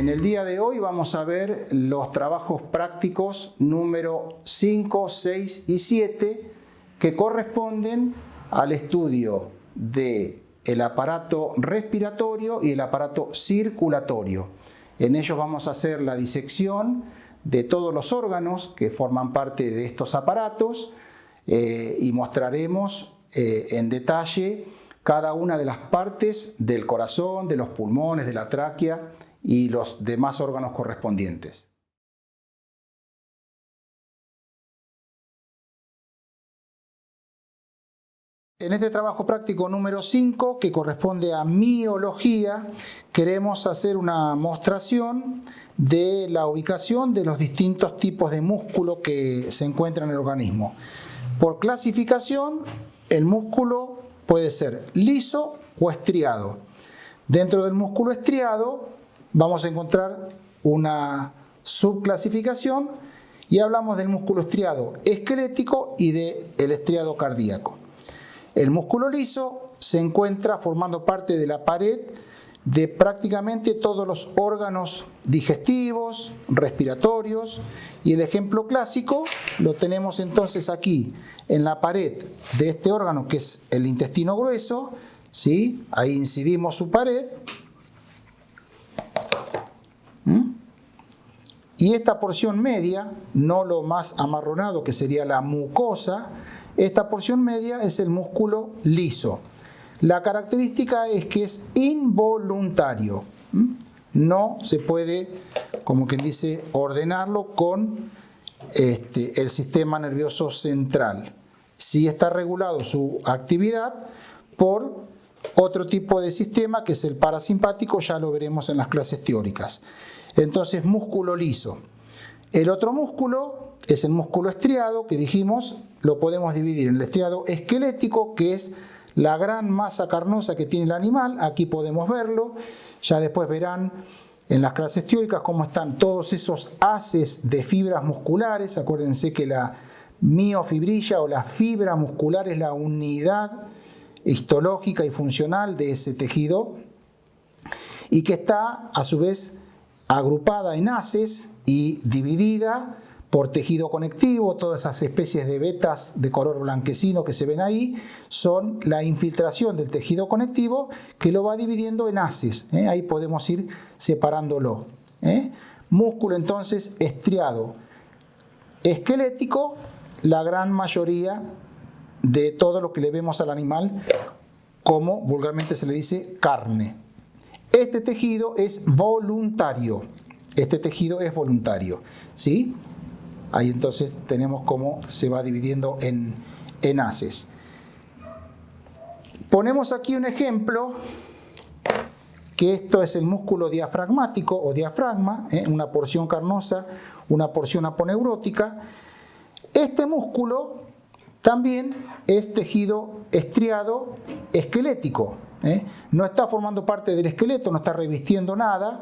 En el día de hoy vamos a ver los trabajos prácticos número 5, 6 y 7 que corresponden al estudio del aparato respiratorio y el aparato circulatorio. En ellos vamos a hacer la disección de todos los órganos que forman parte de estos aparatos y mostraremos en detalle cada una de las partes del corazón, de los pulmones, de la tráquea y los demás órganos correspondientes. En este trabajo práctico número 5, que corresponde a miología, queremos hacer una mostración de la ubicación de los distintos tipos de músculo que se encuentran en el organismo. Por clasificación, el músculo puede ser liso o estriado. Dentro del músculo estriado vamos a encontrar una subclasificación y hablamos del músculo estriado esquelético y del estriado cardíaco. El músculo liso se encuentra formando parte de la pared de prácticamente todos los órganos digestivos, respiratorios, y el ejemplo clásico lo tenemos entonces aquí en la pared de este órgano que es el intestino grueso, ¿sí? Ahí incidimos su pared. Y esta porción media, no lo más amarronado que sería la mucosa, esta porción media es el músculo liso. La característica es que es involuntario. No se puede, como quien dice, ordenarlo con el sistema nervioso central. Sí está regulado su actividad por otro tipo de sistema que es el parasimpático, ya lo veremos en las clases teóricas. Entonces, músculo liso. El otro músculo es el músculo estriado, que dijimos, lo podemos dividir en el estriado esquelético, que es la gran masa carnosa que tiene el animal. Aquí podemos verlo, ya después verán en las clases teóricas cómo están todos esos haces de fibras musculares. Acuérdense que la miofibrilla o la fibra muscular es la unidad histológica y funcional de ese tejido y que está a su vez agrupada en haces y dividida por tejido conectivo. Todas esas especies de vetas de color blanquecino que se ven ahí son la infiltración del tejido conectivo que lo va dividiendo en haces. Ahí podemos ir separándolo. Músculo entonces estriado esquelético, la gran mayoría de todo lo que le vemos al animal, como vulgarmente se le dice, carne. Este tejido es voluntario. Este tejido es voluntario, ¿sí? Ahí entonces tenemos cómo se va dividiendo en haces. Ponemos aquí un ejemplo, que esto es el músculo diafragmático o diafragma, una porción carnosa, una porción aponeurótica. Este músculo también es tejido estriado esquelético. No está formando parte del esqueleto, no está revistiendo nada.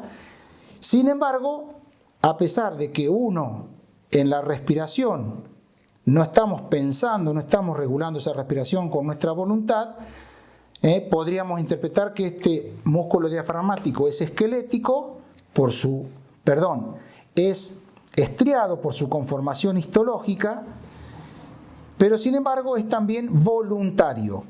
Sin embargo, a pesar de que uno en la respiración no estamos pensando, no estamos regulando esa respiración con nuestra voluntad, podríamos interpretar que este músculo diafragmático es esquelético es estriado por su conformación histológica, pero sin embargo es también voluntario.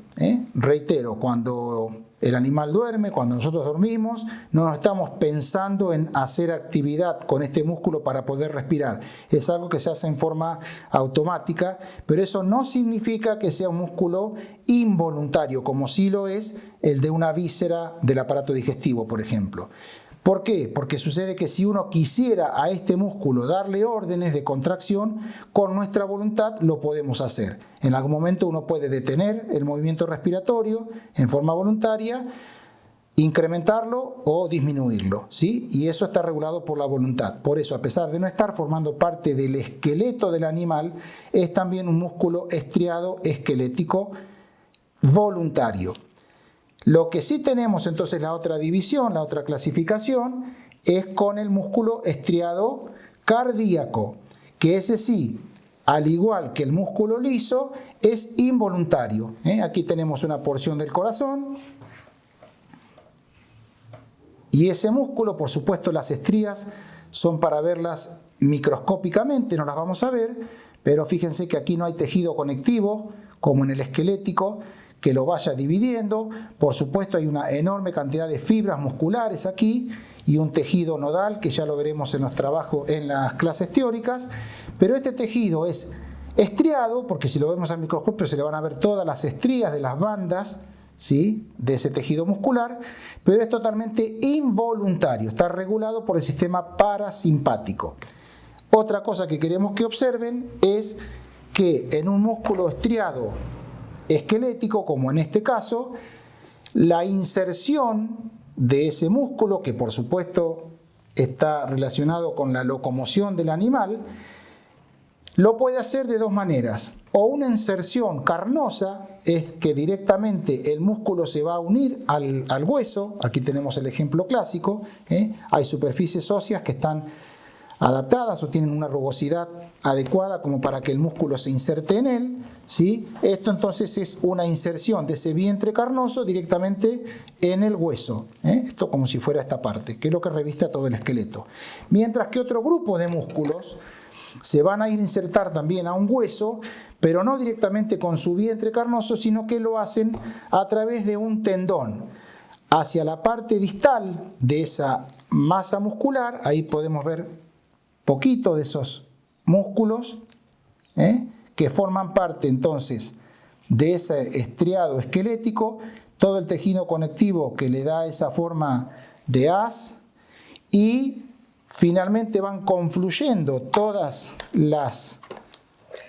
Reitero, cuando el animal duerme, cuando nosotros dormimos, no nos estamos pensando en hacer actividad con este músculo para poder respirar. Es algo que se hace en forma automática, pero eso no significa que sea un músculo involuntario, como sí lo es el de una víscera del aparato digestivo, por ejemplo. ¿Por qué? Porque sucede que si uno quisiera a este músculo darle órdenes de contracción, con nuestra voluntad lo podemos hacer. En algún momento uno puede detener el movimiento respiratorio en forma voluntaria, incrementarlo o disminuirlo, ¿sí? Y eso está regulado por la voluntad. Por eso, a pesar de no estar formando parte del esqueleto del animal, es también un músculo estriado esquelético voluntario. Lo que sí tenemos entonces la otra división, la otra clasificación, es con el músculo estriado cardíaco, que ese sí, al igual que el músculo liso, es involuntario. Aquí tenemos una porción del corazón Y ese músculo, por supuesto, las estrías son para verlas microscópicamente, no las vamos a ver, pero fíjense que aquí no hay tejido conectivo, como en el esquelético, que lo vaya dividiendo. Por supuesto, hay una enorme cantidad de fibras musculares aquí y un tejido nodal, que ya lo veremos en los trabajos, en las clases teóricas, pero este tejido es estriado, porque si lo vemos al microscopio se le van a ver todas las estrías de las bandas, ¿sí?, de ese tejido muscular, pero es totalmente involuntario, está regulado por el sistema parasimpático. Otra cosa que queremos que observen es que en un músculo estriado esquelético, como en este caso, la inserción de ese músculo, que por supuesto está relacionado con la locomoción del animal, lo puede hacer de dos maneras. O una inserción carnosa, es que directamente el músculo se va a unir al hueso. Aquí tenemos el ejemplo clásico. Hay superficies óseas que están adaptadas o tienen una rugosidad adecuada como para que el músculo se inserte en él, ¿sí? Esto entonces es una inserción de ese vientre carnoso directamente en el hueso, esto como si fuera esta parte, que es lo que reviste a todo el esqueleto. Mientras que otro grupo de músculos se van a ir a insertar también a un hueso, pero no directamente con su vientre carnoso, sino que lo hacen a través de un tendón hacia la parte distal de esa masa muscular. Ahí podemos ver poquito de esos músculos que forman parte entonces de ese estriado esquelético, todo el tejido conectivo que le da esa forma de haz, y finalmente van confluyendo todas las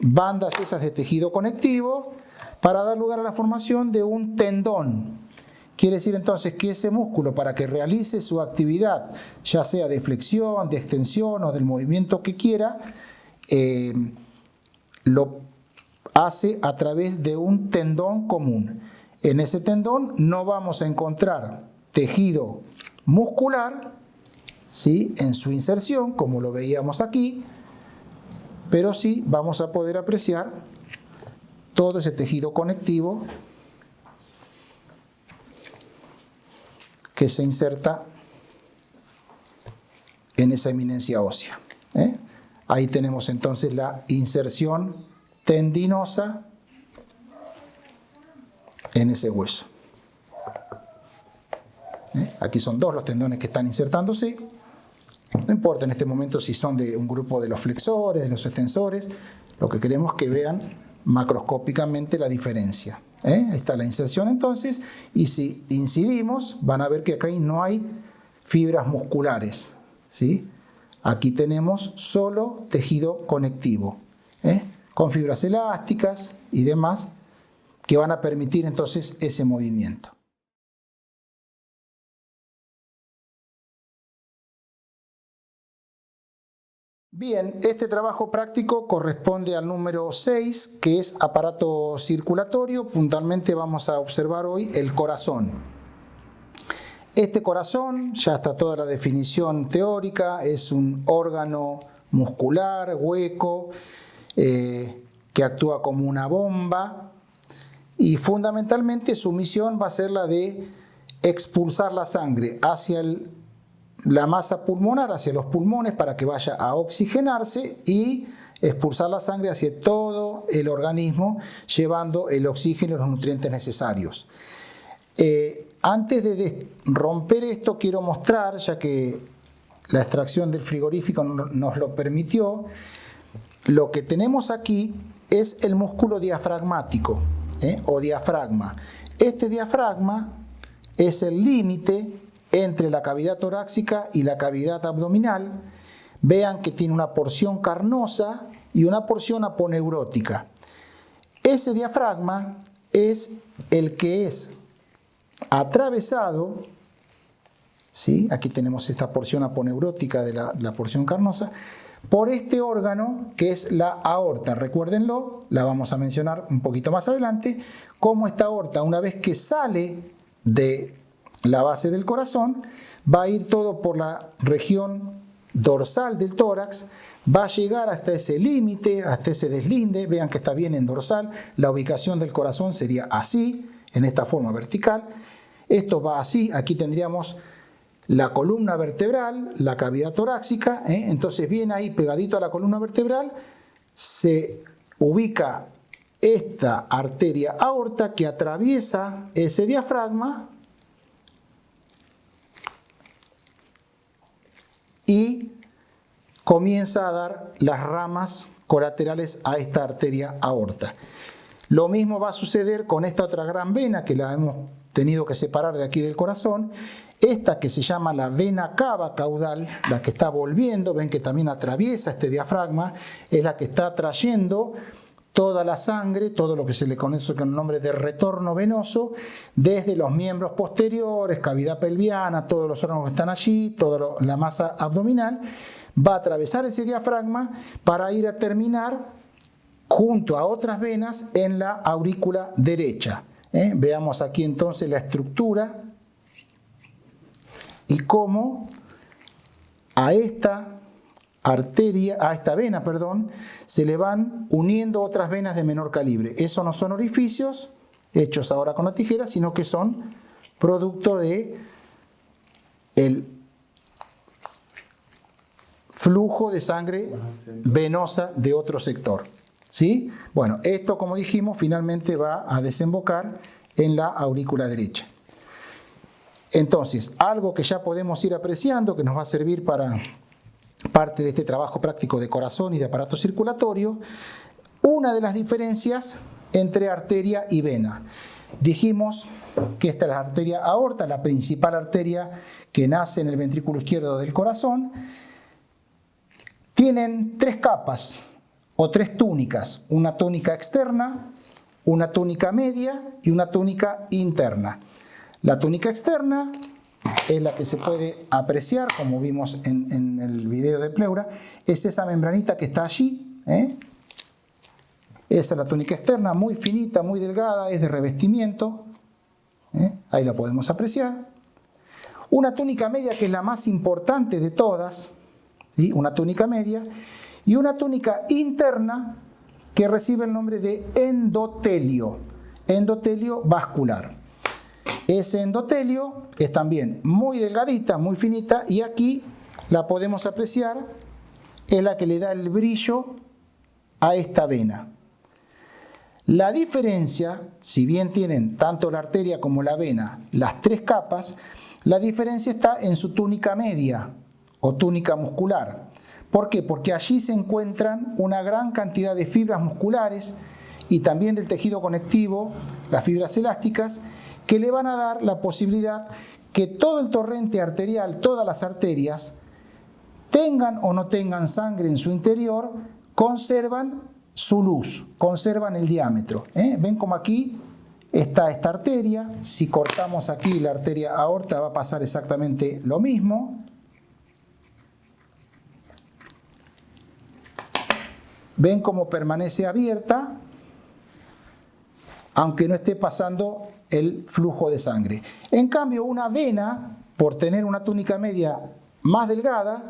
bandas esas de tejido conectivo para dar lugar a la formación de un tendón. Quiere decir entonces que ese músculo, para que realice su actividad, ya sea de flexión, de extensión o del movimiento que quiera, lo hace a través de un tendón común. En ese tendón no vamos a encontrar tejido muscular, ¿sí?, en su inserción, como lo veíamos aquí, pero sí vamos a poder apreciar todo ese tejido conectivo que se inserta en esa eminencia ósea. Ahí tenemos entonces la inserción tendinosa en ese hueso. Aquí son dos los tendones que están insertándose. No importa en este momento si son de un grupo de los flexores, de los extensores, lo que queremos es que vean macroscópicamente la diferencia. Ahí está la inserción entonces, y si incidimos van a ver que acá no hay fibras musculares, ¿sí? Aquí tenemos solo tejido conectivo, con fibras elásticas y demás que van a permitir entonces ese movimiento. Bien, este trabajo práctico corresponde al número 6, que es aparato circulatorio. Puntualmente vamos a observar hoy el corazón. Este corazón, ya está toda la definición teórica, es un órgano muscular, hueco, que actúa como una bomba, y fundamentalmente su misión va a ser la de expulsar la sangre hacia la masa pulmonar, hacia los pulmones, para que vaya a oxigenarse y expulsar la sangre hacia todo el organismo, llevando el oxígeno y los nutrientes necesarios. Antes de romper esto, quiero mostrar, ya que la extracción del frigorífico nos lo permitió, lo que tenemos aquí es el músculo diafragmático, o diafragma. Este diafragma es el límite entre la cavidad torácica y la cavidad abdominal. Vean que tiene una porción carnosa y una porción aponeurótica. Ese diafragma es el que es atravesado, ¿sí?, aquí tenemos esta porción aponeurótica de la porción carnosa, por este órgano que es la aorta. Recuérdenlo, la vamos a mencionar un poquito más adelante, cómo esta aorta, una vez que sale de la base del corazón, va a ir todo por la región dorsal del tórax, va a llegar hasta ese límite, hasta ese deslinde. Vean que está bien en dorsal, la ubicación del corazón sería así, en esta forma vertical. Esto va así, aquí tendríamos la columna vertebral, la cavidad torácica, entonces viene ahí pegadito a la columna vertebral, se ubica esta arteria aorta que atraviesa ese diafragma y comienza a dar las ramas colaterales a esta arteria aorta. Lo mismo va a suceder con esta otra gran vena que la hemos tenido que separar de aquí del corazón. Esta que se llama la vena cava caudal, la que está volviendo, ven que también atraviesa este diafragma, es la que está trayendo toda la sangre, todo lo que se le conoce con el nombre de retorno venoso, desde los miembros posteriores, cavidad pelviana, todos los órganos que están allí, toda la masa abdominal, va a atravesar ese diafragma para ir a terminar junto a otras venas en la aurícula derecha. Veamos aquí entonces la estructura y cómo a esta vena, se le van uniendo otras venas de menor calibre. Esos no son orificios hechos ahora con la tijera, sino que son producto de el flujo de sangre venosa de otro sector. ¿Sí? Bueno, esto, como dijimos, finalmente va a desembocar en la aurícula derecha. Entonces, algo que ya podemos ir apreciando, que nos va a servir para parte de este trabajo práctico de corazón y de aparato circulatorio, una de las diferencias entre arteria y vena. Dijimos que esta es la arteria aorta, la principal arteria que nace en el ventrículo izquierdo del corazón. Tienen tres capas o tres túnicas, una túnica externa, una túnica media y una túnica interna. La túnica externa es la que se puede apreciar, como vimos en el video de pleura, es esa membranita que está allí. Esa es la túnica externa, muy finita, muy delgada, es de revestimiento. Ahí la podemos apreciar. Una túnica media que es la más importante de todas, ¿sí? Una túnica media. Y una túnica interna que recibe el nombre de endotelio, endotelio vascular. Ese endotelio es también muy delgadita, muy finita, y aquí la podemos apreciar, es la que le da el brillo a esta vena. La diferencia, si bien tienen tanto la arteria como la vena las tres capas, la diferencia está en su túnica media o túnica muscular. ¿Por qué? Porque allí se encuentran una gran cantidad de fibras musculares y también del tejido conectivo, las fibras elásticas, que le van a dar la posibilidad que todo el torrente arterial, todas las arterias, tengan o no tengan sangre en su interior, conservan su luz, conservan el diámetro. Ven como aquí está esta arteria. Si cortamos aquí la arteria aorta va a pasar exactamente lo mismo. Ven cómo permanece abierta, aunque no esté pasando el flujo de sangre. En cambio, una vena, por tener una túnica media más delgada,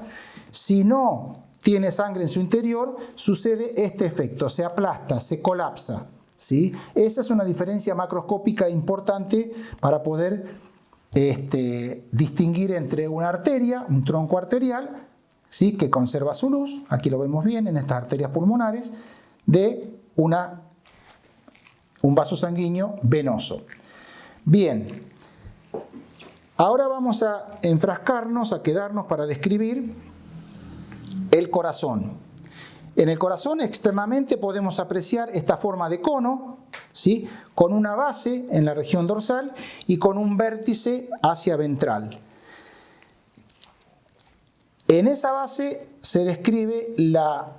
si no tiene sangre en su interior, sucede este efecto, se aplasta, se colapsa, ¿sí? Esa es una diferencia macroscópica importante para poder distinguir entre una arteria, un tronco arterial, ¿sí? Que conserva su luz, aquí lo vemos bien en estas arterias pulmonares, de un vaso sanguíneo venoso. Bien, ahora vamos a enfrascarnos, a quedarnos para describir el corazón. En el corazón externamente podemos apreciar esta forma de cono, ¿sí? Con una base en la región dorsal y con un vértice hacia ventral. En esa base se describe la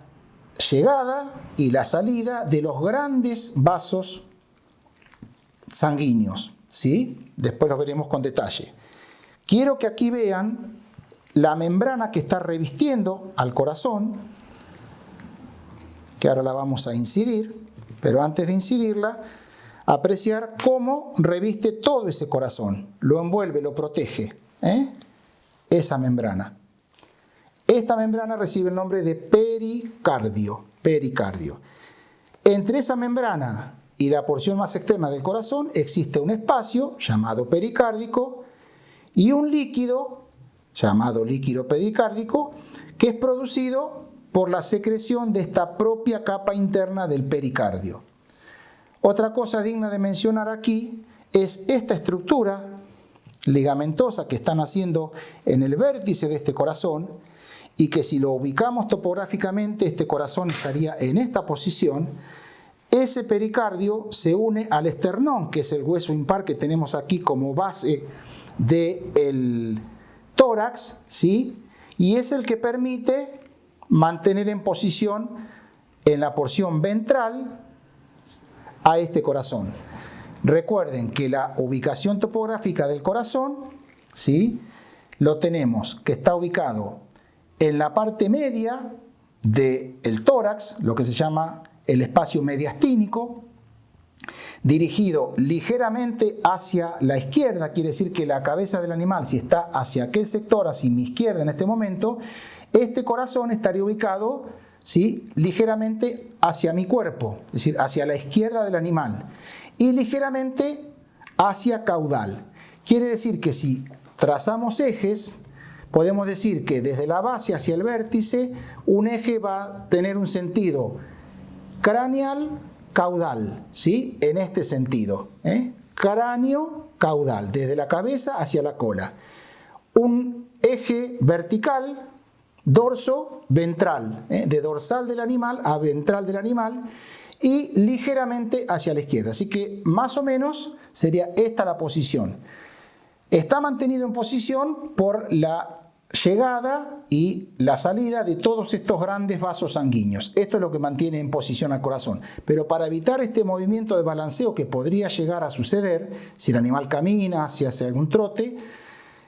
llegada y la salida de los grandes vasos sanguíneos, ¿sí? Después los veremos con detalle. Quiero que aquí vean la membrana que está revistiendo al corazón, que ahora la vamos a incidir, pero antes de incidirla, apreciar cómo reviste todo ese corazón, lo envuelve, lo protege, esa membrana. Esta membrana recibe el nombre de pericardio, pericardio. Entre esa membrana y la porción más externa del corazón existe un espacio llamado pericárdico y un líquido llamado líquido pericárdico, que es producido por la secreción de esta propia capa interna del pericardio. Otra cosa digna de mencionar aquí es esta estructura ligamentosa que están haciendo en el vértice de este corazón, y que si lo ubicamos topográficamente, este corazón estaría en esta posición. Ese pericardio se une al esternón, que es el hueso impar que tenemos aquí como base del tórax, ¿sí? Y es el que permite mantener en posición en la porción ventral a este corazón. Recuerden que la ubicación topográfica del corazón, ¿sí?, lo tenemos que está ubicado en la parte media del tórax, lo que se llama el espacio mediastínico, dirigido ligeramente hacia la izquierda. Quiere decir que la cabeza del animal, si está hacia aquel sector, hacia mi izquierda en este momento, este corazón estaría ubicado, ¿sí?, ligeramente hacia mi cuerpo, es decir, hacia la izquierda del animal, y ligeramente hacia caudal. Quiere decir que si trazamos ejes, podemos decir que desde la base hacia el vértice, un eje va a tener un sentido craneal-caudal, ¿sí?, en este sentido, cráneo-caudal, desde la cabeza hacia la cola. Un eje vertical, dorso-ventral, de dorsal del animal a ventral del animal, y ligeramente hacia la izquierda. Así que más o menos sería esta la posición. Está mantenido en posición por la llegada y la salida de todos estos grandes vasos sanguíneos. Esto es lo que mantiene en posición al corazón. Pero para evitar este movimiento de balanceo que podría llegar a suceder si el animal camina, si hace algún trote,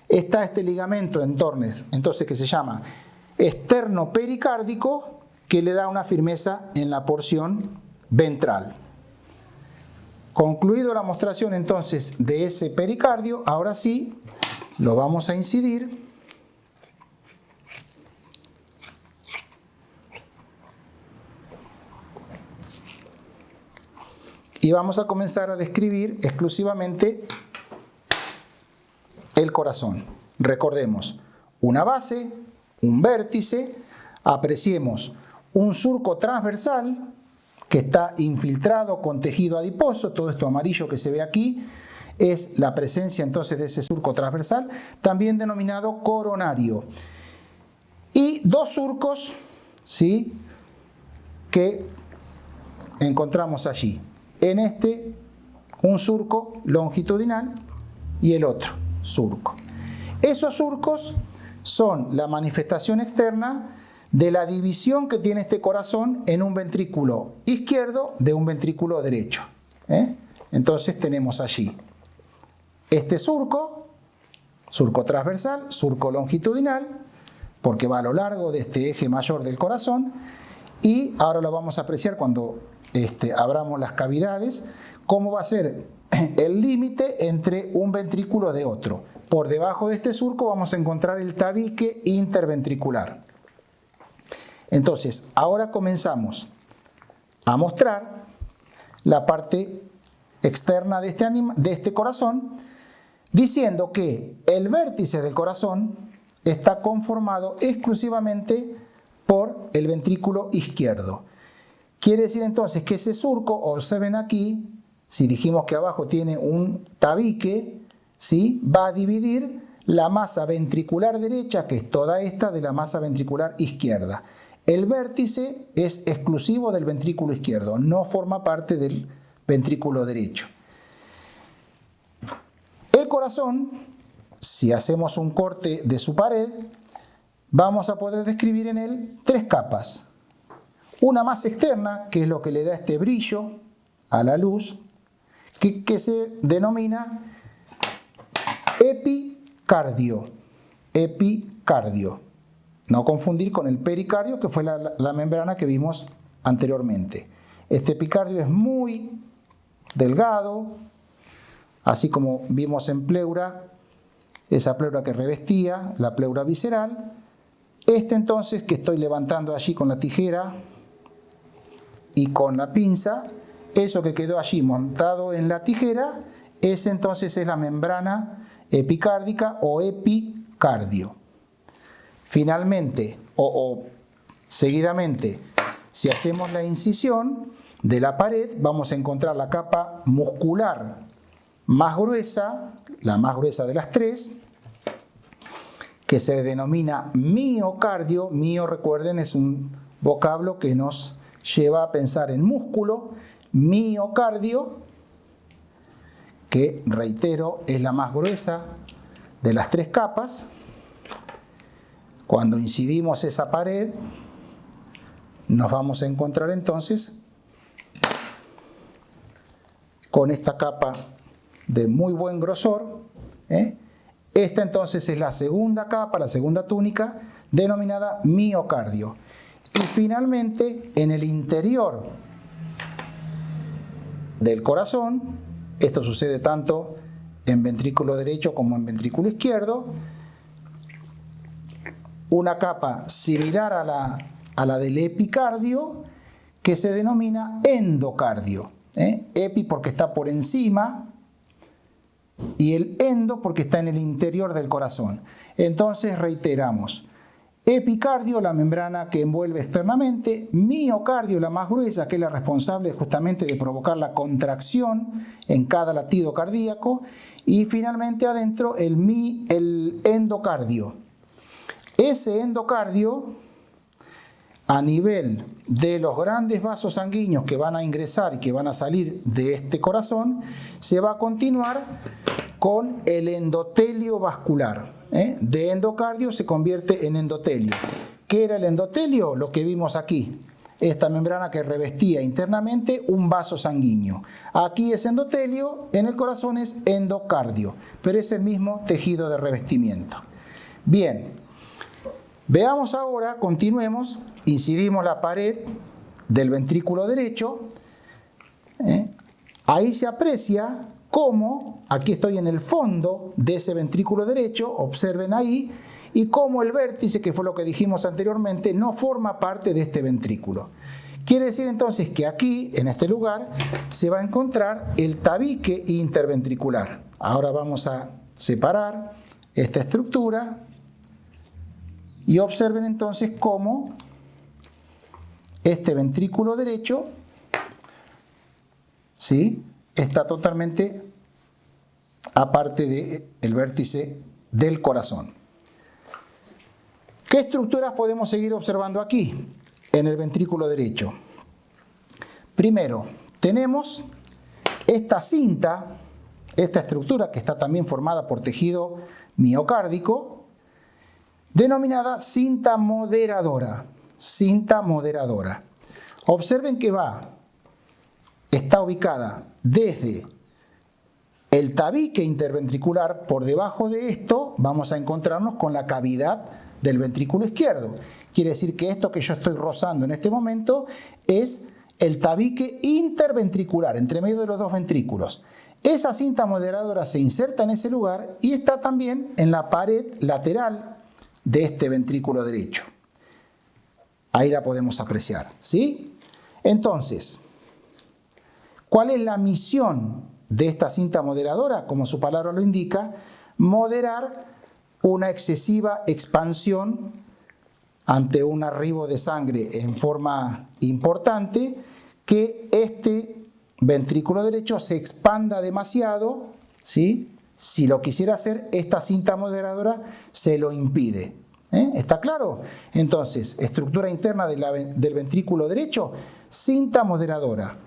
está este ligamento entonces que se llama externo pericárdico, que le da una firmeza en la porción ventral. Concluido la mostración entonces de ese pericardio, ahora sí lo vamos a incidir. Y vamos a comenzar a describir exclusivamente el corazón. Recordemos, una base, un vértice, apreciemos un surco transversal que está infiltrado con tejido adiposo. Todo esto amarillo que se ve aquí es la presencia entonces de ese surco transversal, también denominado coronario. Y dos surcos, ¿sí?, que encontramos allí. En este, un surco longitudinal y el otro surco. Esos surcos son la manifestación externa de la división que tiene este corazón en un ventrículo izquierdo de un ventrículo derecho. Entonces tenemos allí este surco transversal, surco longitudinal, porque va a lo largo de este eje mayor del corazón, y ahora lo vamos a apreciar cuando abramos las cavidades, cómo va a ser el límite entre un ventrículo de otro. Por debajo de este surco vamos a encontrar el tabique interventricular. Entonces, ahora comenzamos a mostrar la parte externa de este corazón, diciendo que el vértice del corazón está conformado exclusivamente por el ventrículo izquierdo. Quiere decir entonces que ese surco, observen aquí, si dijimos que abajo tiene un tabique, ¿sí?, va a dividir la masa ventricular derecha, que es toda esta, de la masa ventricular izquierda. El vértice es exclusivo del ventrículo izquierdo, no forma parte del ventrículo derecho. El corazón, si hacemos un corte de su pared, vamos a poder describir en él tres capas. Una más externa, que es lo que le da este brillo a la luz, que se denomina epicardio. Epicardio. No confundir con el pericardio, que fue la membrana que vimos anteriormente. Este epicardio es muy delgado, así como vimos en pleura, esa pleura que revestía, la pleura visceral. Este entonces, que estoy levantando allí con la tijera y con la pinza, eso que quedó allí montado en la tijera, ese entonces es la membrana epicárdica o epicardio. Finalmente, o seguidamente, si hacemos la incisión de la pared, vamos a encontrar la capa muscular más gruesa, la más gruesa de las tres, que se denomina miocardio. Mio, recuerden, es un vocablo que nos lleva a pensar en músculo. Miocardio, que reitero, es la más gruesa de las tres capas. Cuando incidimos esa pared, nos vamos a encontrar entonces con esta capa de muy buen grosor. Esta entonces es la segunda capa, la segunda túnica, denominada miocardio. Y finalmente, en el interior del corazón, esto sucede tanto en ventrículo derecho como en ventrículo izquierdo, una capa similar a la del epicardio, que se denomina endocardio. Epi porque está por encima y el endo porque está en el interior del corazón. Entonces reiteramos: epicardio, la membrana que envuelve externamente; miocardio, la más gruesa, que es la responsable justamente de provocar la contracción en cada latido cardíaco; y finalmente adentro el endocardio. Ese endocardio, a nivel de los grandes vasos sanguíneos que van a ingresar y que van a salir de este corazón, se va a continuar con el endotelio vascular. De endocardio se convierte en endotelio. ¿Qué era el endotelio? Lo que vimos aquí. Esta membrana que revestía internamente un vaso sanguíneo. Aquí es endotelio, en el corazón es endocardio, pero es el mismo tejido de revestimiento. Bien, veamos ahora, continuemos. Incidimos la pared del ventrículo derecho. Ahí se aprecia cómo, aquí estoy en el fondo de ese ventrículo derecho, observen ahí, y cómo el vértice, que fue lo que dijimos anteriormente, no forma parte de este ventrículo. Quiere decir entonces que aquí, en este lugar, se va a encontrar el tabique interventricular. Ahora vamos a separar esta estructura y observen entonces cómo este ventrículo derecho, ¿sí?, está totalmente aparte del vértice del corazón. ¿Qué estructuras podemos seguir observando aquí en el ventrículo derecho? Primero, tenemos esta cinta, esta estructura que está también formada por tejido miocárdico, denominada cinta moderadora. Cinta moderadora. Observen que está ubicada desde el tabique interventricular. Por debajo de esto vamos a encontrarnos con la cavidad del ventrículo izquierdo. Quiere decir que esto que yo estoy rozando en este momento es el tabique interventricular, entre medio de los dos ventrículos. Esa cinta moderadora se inserta en ese lugar y está también en la pared lateral de este ventrículo derecho. Ahí la podemos apreciar, ¿sí? Entonces, ¿cuál es la misión de esta cinta moderadora? Como su palabra lo indica, moderar una excesiva expansión ante un arribo de sangre en forma importante, que este ventrículo derecho se expanda demasiado, ¿sí? Si lo quisiera hacer, esta cinta moderadora se lo impide. ¿Está claro? Entonces, estructura interna del ventrículo derecho, cinta moderadora.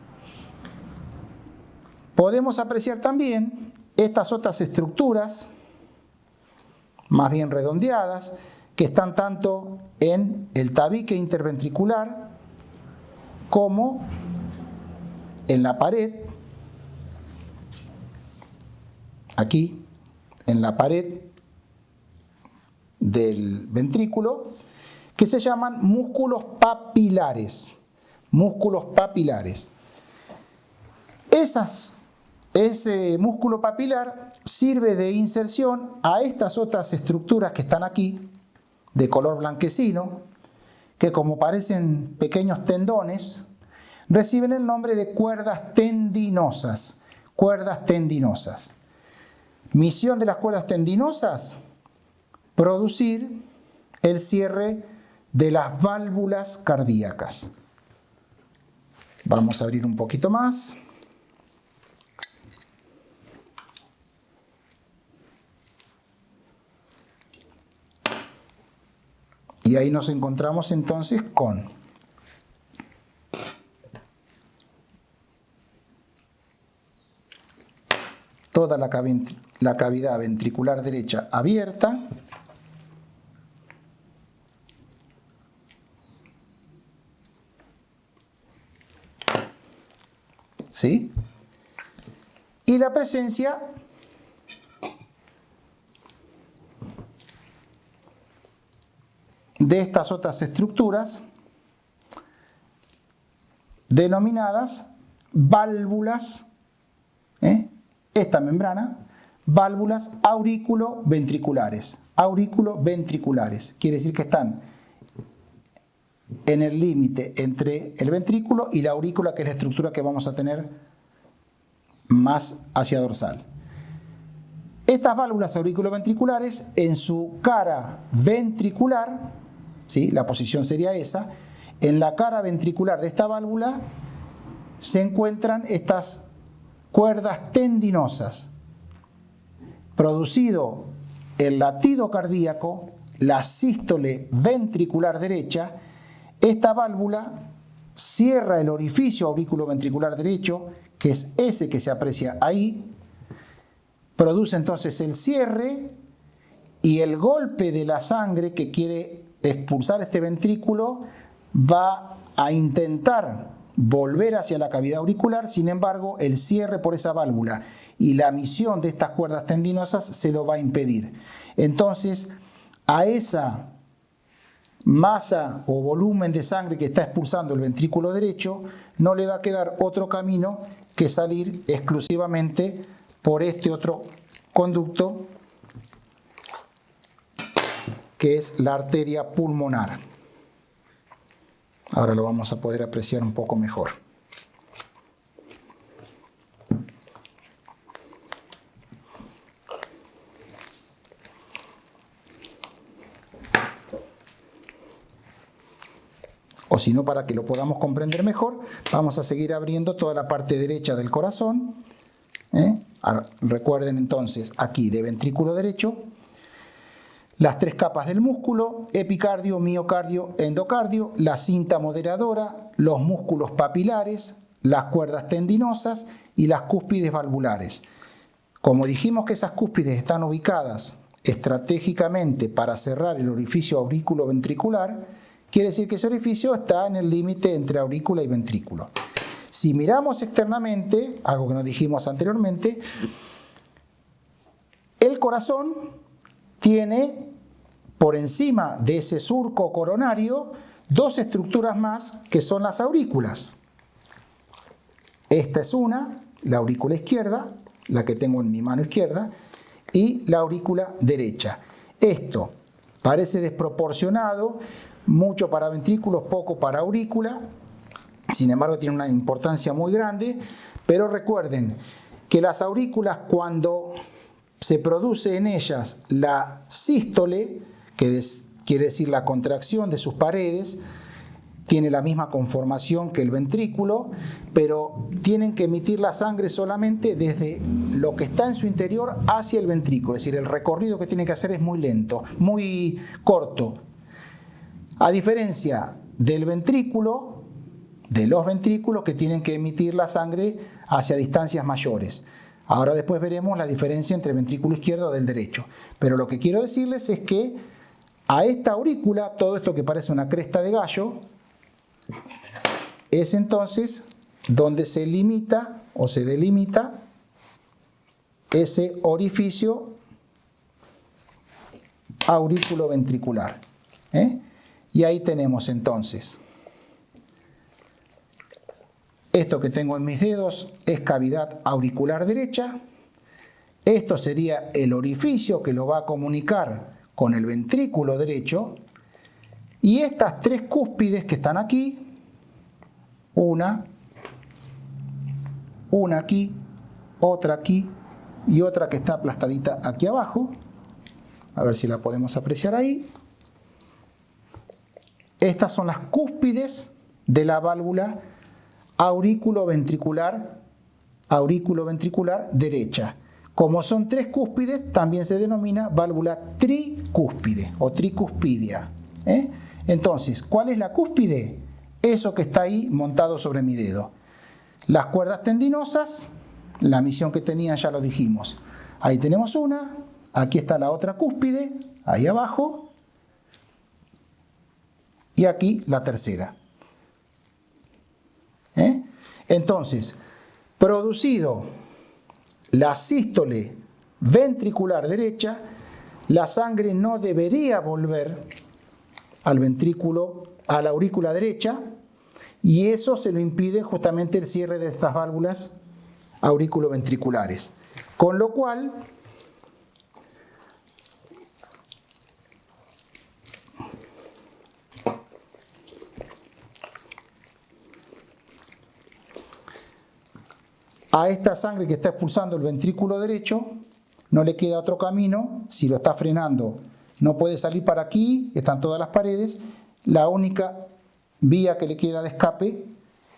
Podemos apreciar también estas otras estructuras, más bien redondeadas, que están tanto en el tabique interventricular como en la pared, aquí, en la pared del ventrículo, que se llaman músculos papilares. Músculos papilares. Ese músculo papilar sirve de inserción a estas otras estructuras que están aquí, de color blanquecino, que como parecen pequeños tendones, reciben el nombre de cuerdas tendinosas. Cuerdas tendinosas. Misión de las cuerdas tendinosas: producir el cierre de las válvulas cardíacas. Vamos a abrir un poquito más. Y ahí nos encontramos entonces con toda la cavidad ventricular derecha abierta. ¿Sí? Y la presencia de estas otras estructuras denominadas válvulas, esta membrana, válvulas aurículo-ventriculares. Aurículo-ventriculares, quiere decir que están en el límite entre el ventrículo y la aurícula, que es la estructura que vamos a tener más hacia dorsal. Estas válvulas aurículo-ventriculares, en su cara ventricular, ¿sí? La posición sería esa, en la cara ventricular de esta válvula se encuentran estas cuerdas tendinosas. Producido el latido cardíaco, la sístole ventricular derecha, esta válvula cierra el orificio aurículo-ventricular derecho, que es ese que se aprecia ahí, produce entonces el cierre y el golpe de la sangre que quiere expulsar este ventrículo va a intentar volver hacia la cavidad auricular. Sin embargo, el cierre por esa válvula y la misión de estas cuerdas tendinosas se lo va a impedir. Entonces, a esa masa o volumen de sangre que está expulsando el ventrículo derecho no le va a quedar otro camino que salir exclusivamente por este otro conducto, que es la arteria pulmonar. Ahora lo vamos a poder apreciar un poco mejor. O si no, para que lo podamos comprender mejor, vamos a seguir abriendo toda la parte derecha del corazón. Ahora, recuerden entonces aquí de ventrículo derecho, las tres capas del músculo: epicardio, miocardio, endocardio, la cinta moderadora, los músculos papilares, las cuerdas tendinosas y las cúspides valvulares. Como dijimos que esas cúspides están ubicadas estratégicamente para cerrar el orificio aurículo-ventricular, quiere decir que ese orificio está en el límite entre aurícula y ventrículo. Si miramos externamente, algo que nos dijimos anteriormente, el corazón tiene por encima de ese surco coronario dos estructuras más que son las aurículas. Esta es una, la aurícula izquierda, la que tengo en mi mano izquierda, y la aurícula derecha. Esto parece desproporcionado, mucho para ventrículos, poco para aurícula. Sin embargo, tiene una importancia muy grande, pero recuerden que las aurículas, cuando se produce en ellas la sístole, que quiere decir la contracción de sus paredes, tiene la misma conformación que el ventrículo, pero tienen que emitir la sangre solamente desde lo que está en su interior hacia el ventrículo, es decir, el recorrido que tienen que hacer es muy lento, muy corto. A diferencia del ventrículo, de los ventrículos que tienen que emitir la sangre hacia distancias mayores. Ahora después veremos la diferencia entre el ventrículo izquierdo y del derecho. Pero lo que quiero decirles es que a esta aurícula, todo esto que parece una cresta de gallo, es entonces donde se limita o se delimita ese orificio aurículo-ventricular. Y ahí tenemos entonces, esto que tengo en mis dedos es cavidad auricular derecha. Esto sería el orificio que lo va a comunicar con el ventrículo derecho. Y estas tres cúspides que están aquí, una aquí, otra aquí y otra que está aplastadita aquí abajo. A ver si la podemos apreciar ahí. estas son las cúspides de la válvula aurículo-ventricular derecha. Como son 3 cúspides, también se denomina válvula tricúspide o tricuspidia. Entonces, ¿cuál es la cúspide? Eso que está ahí montado sobre mi dedo. Las cuerdas tendinosas, la misión que tenían ya lo dijimos. Ahí tenemos una, aquí está la otra cúspide, ahí abajo, y aquí la tercera. Entonces, producido la sístole ventricular derecha, la sangre no debería volver al ventrículo, a la aurícula derecha, y eso se lo impide justamente el cierre de estas válvulas auriculoventriculares. Con lo cual, a esta sangre que está expulsando el ventrículo derecho no le queda otro camino. Si lo está frenando, no puede salir para aquí, están todas las paredes. La única vía que le queda de escape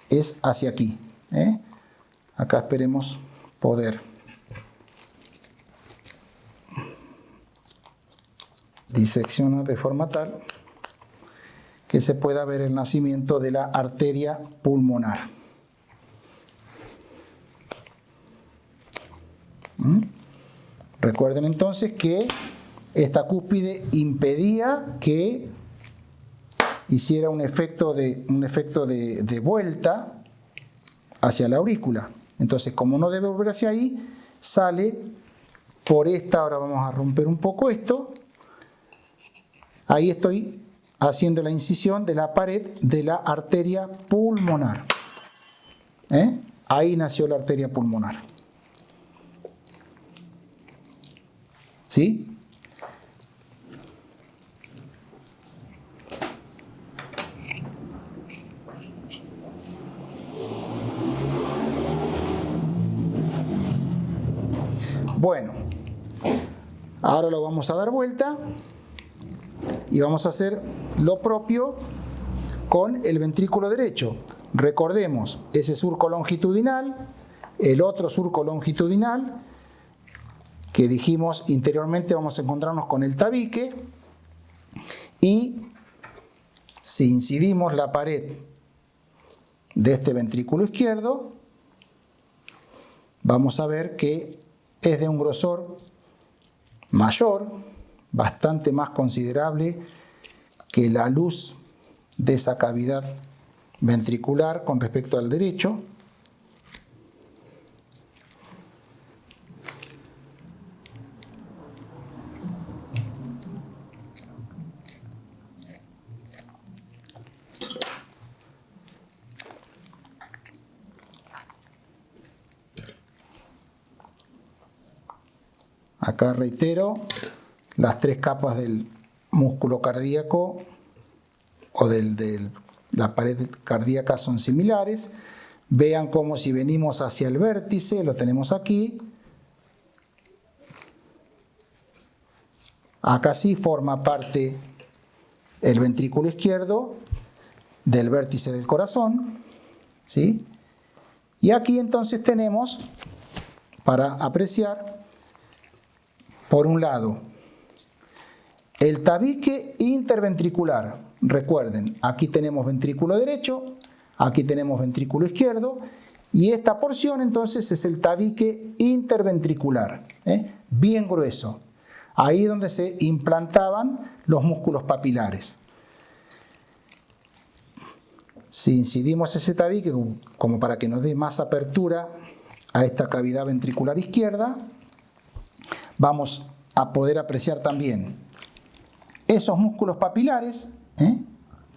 es hacia aquí. Acá esperemos poder diseccionar de forma tal que se pueda ver el nacimiento de la arteria pulmonar. Recuerden entonces que esta cúspide impedía que hiciera un efecto de vuelta hacia la aurícula. Entonces, como no debe volver hacia ahí, sale por esta. Ahora vamos a romper un poco esto. Ahí estoy haciendo la incisión de la pared de la arteria pulmonar. Ahí nació la arteria pulmonar. ¿Sí? Bueno, ahora lo vamos a dar vuelta y vamos a hacer lo propio con el ventrículo derecho. Recordemos ese surco longitudinal, el otro surco longitudinal que dijimos interiormente. Vamos a encontrarnos con el tabique, y si incidimos la pared de este ventrículo izquierdo, vamos a ver que es de un grosor mayor, bastante más considerable que la luz de esa cavidad ventricular con respecto al derecho. Acá reitero, las 3 capas del músculo cardíaco o de la pared cardíaca son similares. Vean cómo si venimos hacia el vértice, lo tenemos aquí. Acá sí forma parte el ventrículo izquierdo del vértice del corazón, ¿sí? Y aquí entonces tenemos, para apreciar, por un lado, el tabique interventricular. Recuerden, aquí tenemos ventrículo derecho, aquí tenemos ventrículo izquierdo, y esta porción entonces es el tabique interventricular, bien grueso. Ahí donde se implantaban los músculos papilares. Si incidimos ese tabique como para que nos dé más apertura a esta cavidad ventricular izquierda, vamos a poder apreciar también esos músculos papilares,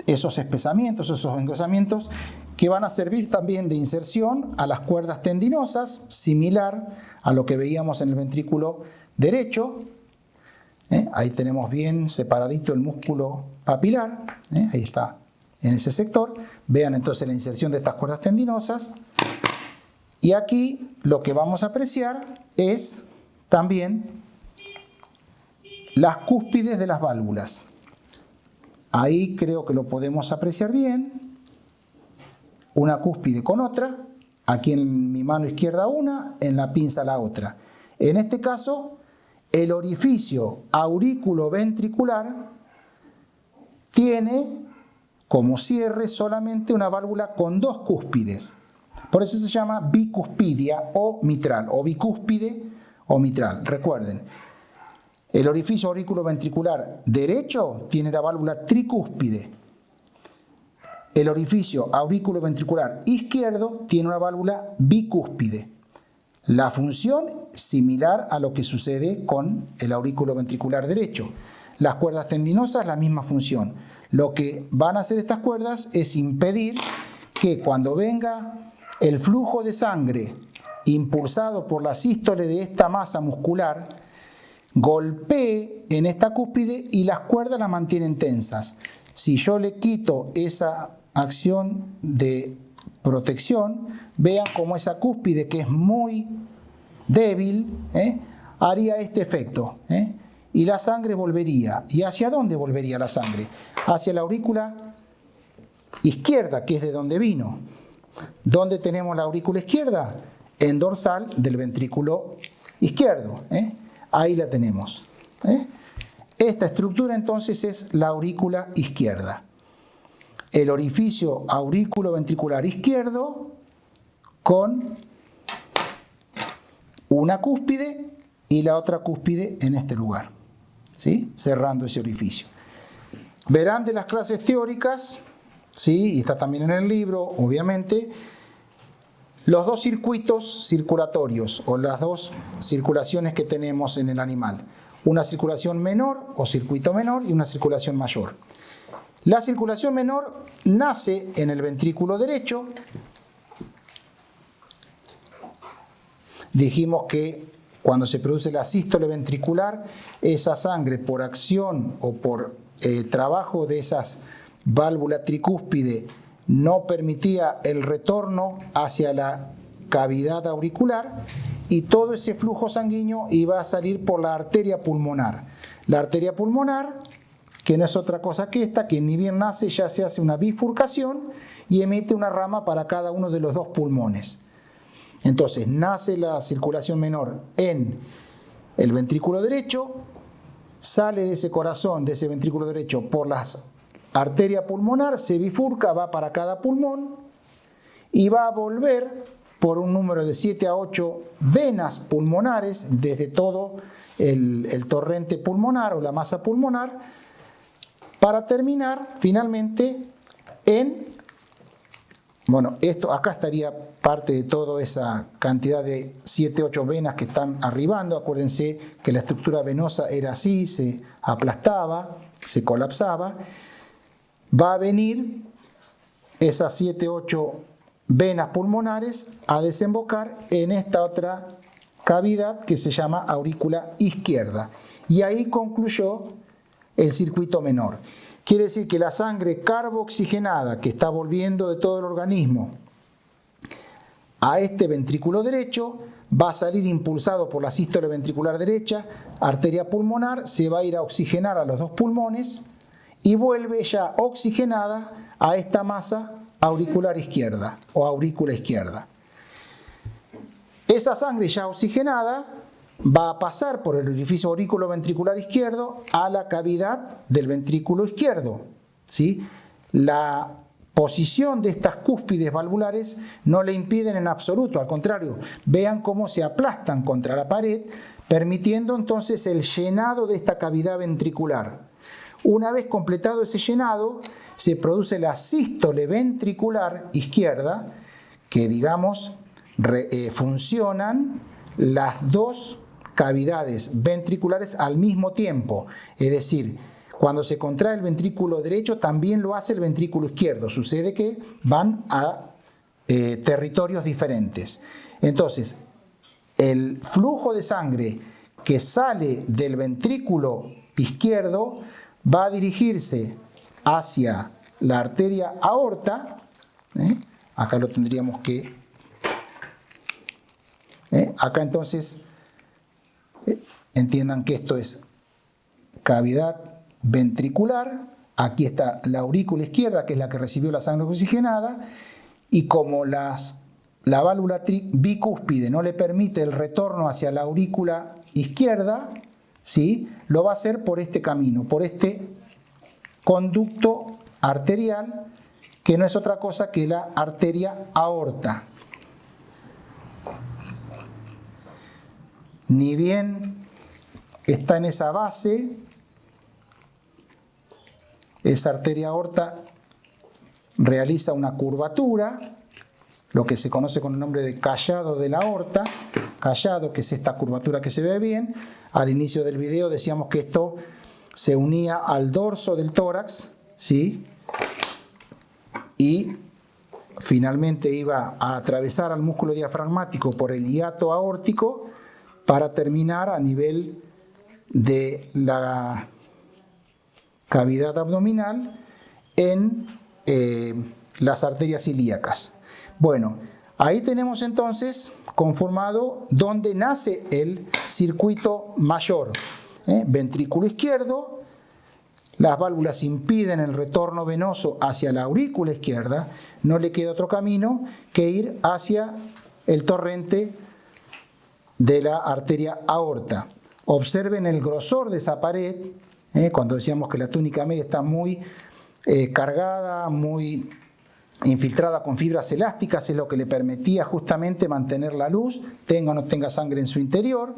esos espesamientos, esos engrosamientos que van a servir también de inserción a las cuerdas tendinosas, similar a lo que veíamos en el ventrículo derecho. Ahí tenemos bien separadito el músculo papilar, ahí está, en ese sector. Vean entonces la inserción de estas cuerdas tendinosas. Y aquí lo que vamos a apreciar es también las cúspides de las válvulas. Ahí creo que lo podemos apreciar bien. Una cúspide con otra. Aquí en mi mano izquierda una, en la pinza la otra. En este caso, el orificio aurículo-ventricular tiene como cierre solamente una válvula con dos cúspides. Por eso se llama bicuspidia o mitral, o bicúspide o mitral. Recuerden, el orificio aurículo-ventricular derecho tiene la válvula tricúspide. El orificio aurículo-ventricular izquierdo tiene una válvula bicúspide. La función similar a lo que sucede con el aurículo ventricular derecho. Las cuerdas tendinosas, la misma función. Lo que van a hacer estas cuerdas es impedir que cuando venga el flujo de sangre impulsado por la sístole de esta masa muscular, golpee en esta cúspide y las cuerdas las mantienen tensas. Si yo le quito esa acción de protección, vean cómo esa cúspide, que es muy débil, haría este efecto, y la sangre volvería. ¿Y hacia dónde volvería la sangre? Hacia la aurícula izquierda, que es de donde vino. ¿Dónde tenemos la aurícula izquierda? En dorsal del ventrículo izquierdo. Ahí la tenemos. Esta estructura entonces es la aurícula izquierda. El orificio aurículo-ventricular izquierdo con una cúspide y la otra cúspide en este lugar, ¿sí? Cerrando ese orificio. Verán de las clases teóricas, ¿sí? Y está también en el libro, obviamente, los dos circuitos circulatorios o las dos circulaciones que tenemos en el animal. Una circulación menor o circuito menor y una circulación mayor. La circulación menor nace en el ventrículo derecho. Dijimos que cuando se produce la sístole ventricular, esa sangre por acción o por trabajo de esas válvulas tricúspide no permitía el retorno hacia la cavidad auricular y todo ese flujo sanguíneo iba a salir por la arteria pulmonar. La arteria pulmonar, que no es otra cosa que esta, que ni bien nace ya se hace una bifurcación y emite una rama para cada uno de los dos pulmones. Entonces nace la circulación menor en el ventrículo derecho, sale de ese corazón, de ese ventrículo derecho por la arteria pulmonar, se bifurca, va para cada pulmón y va a volver por un número de 7 a 8 venas pulmonares desde todo el torrente pulmonar o la masa pulmonar, para terminar finalmente en, bueno, esto acá estaría parte de toda esa cantidad de 7, 8 venas que están arribando. Acuérdense que la estructura venosa era así, se aplastaba, se colapsaba. Va a venir esas 7, 8 venas pulmonares a desembocar en esta otra cavidad que se llama aurícula izquierda. Y ahí concluyó el circuito menor. Quiere decir que la sangre carbooxigenada que está volviendo de todo el organismo a este ventrículo derecho va a salir impulsado por la sístole ventricular derecha, arteria pulmonar, se va a ir a oxigenar a los dos pulmones y vuelve ya oxigenada a esta masa auricular izquierda o aurícula izquierda. Esa sangre ya oxigenada va a pasar por el orificio aurículo-ventricular izquierdo a la cavidad del ventrículo izquierdo, ¿sí? La posición de estas cúspides valvulares no le impiden en absoluto, al contrario, vean cómo se aplastan contra la pared, permitiendo entonces el llenado de esta cavidad ventricular. Una vez completado ese llenado, se produce la sístole ventricular izquierda, que digamos funcionan las dos cavidades ventriculares al mismo tiempo, es decir, cuando se contrae el ventrículo derecho también lo hace el ventrículo izquierdo, sucede que van a territorios diferentes. Entonces, el flujo de sangre que sale del ventrículo izquierdo va a dirigirse hacia la arteria aorta, acá lo tendríamos que, acá entonces, entiendan que esto es cavidad ventricular, aquí está la aurícula izquierda, que es la que recibió la sangre oxigenada, y como la válvula bicúspide no le permite el retorno hacia la aurícula izquierda, ¿sí?, lo va a hacer por este camino, por este conducto arterial, que no es otra cosa que la arteria aorta. Ni bien está en esa base, esa arteria aorta realiza una curvatura, lo que se conoce con el nombre de callado de la aorta, callado, que es esta curvatura que se ve bien. Al inicio del video decíamos que esto se unía al dorso del tórax, ¿sí?, y finalmente iba a atravesar al músculo diafragmático por el hiato aórtico para terminar a nivel de la cavidad abdominal en las arterias ilíacas. Bueno, ahí tenemos entonces conformado donde nace el circuito mayor. Ventrículo izquierdo, las válvulas impiden el retorno venoso hacia la aurícula izquierda, no le queda otro camino que ir hacia el torrente de la arteria aorta. Observen el grosor de esa pared, cuando decíamos que la túnica media está muy cargada, muy infiltrada con fibras elásticas, es lo que le permitía justamente mantener la luz, tenga o no tenga sangre en su interior.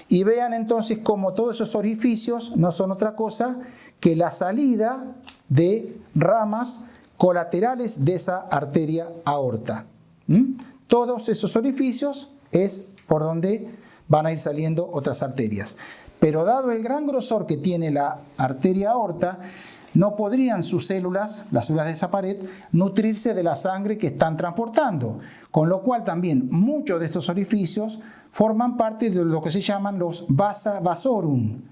Y vean entonces cómo todos esos orificios no son otra cosa que la salida de ramas colaterales de esa arteria aorta. Todos esos orificios es por donde van a ir saliendo otras arterias. Pero dado el gran grosor que tiene la arteria aorta, no podrían sus células, las células de esa pared, nutrirse de la sangre que están transportando. Con lo cual también muchos de estos orificios forman parte de lo que se llaman los vasa vasorum,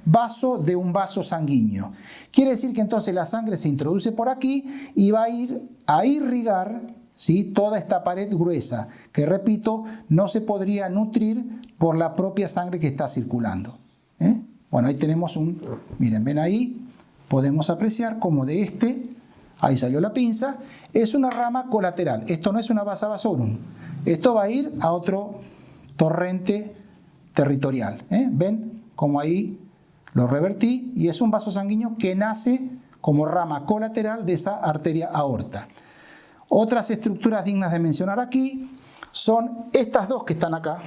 vaso de un vaso sanguíneo. Quiere decir que entonces la sangre se introduce por aquí y va a ir a irrigar, ¿sí?, toda esta pared gruesa, que repito, no se podría nutrir por la propia sangre que está circulando. Bueno, ahí tenemos miren, ven ahí, podemos apreciar cómo de ahí salió la pinza, es una rama colateral. Esto no es una vasa vasorum, esto va a ir a otro torrente territorial. ¿Ven cómo ahí lo revertí? Y es un vaso sanguíneo que nace como rama colateral de esa arteria aorta. Otras estructuras dignas de mencionar aquí son estas dos que están acá,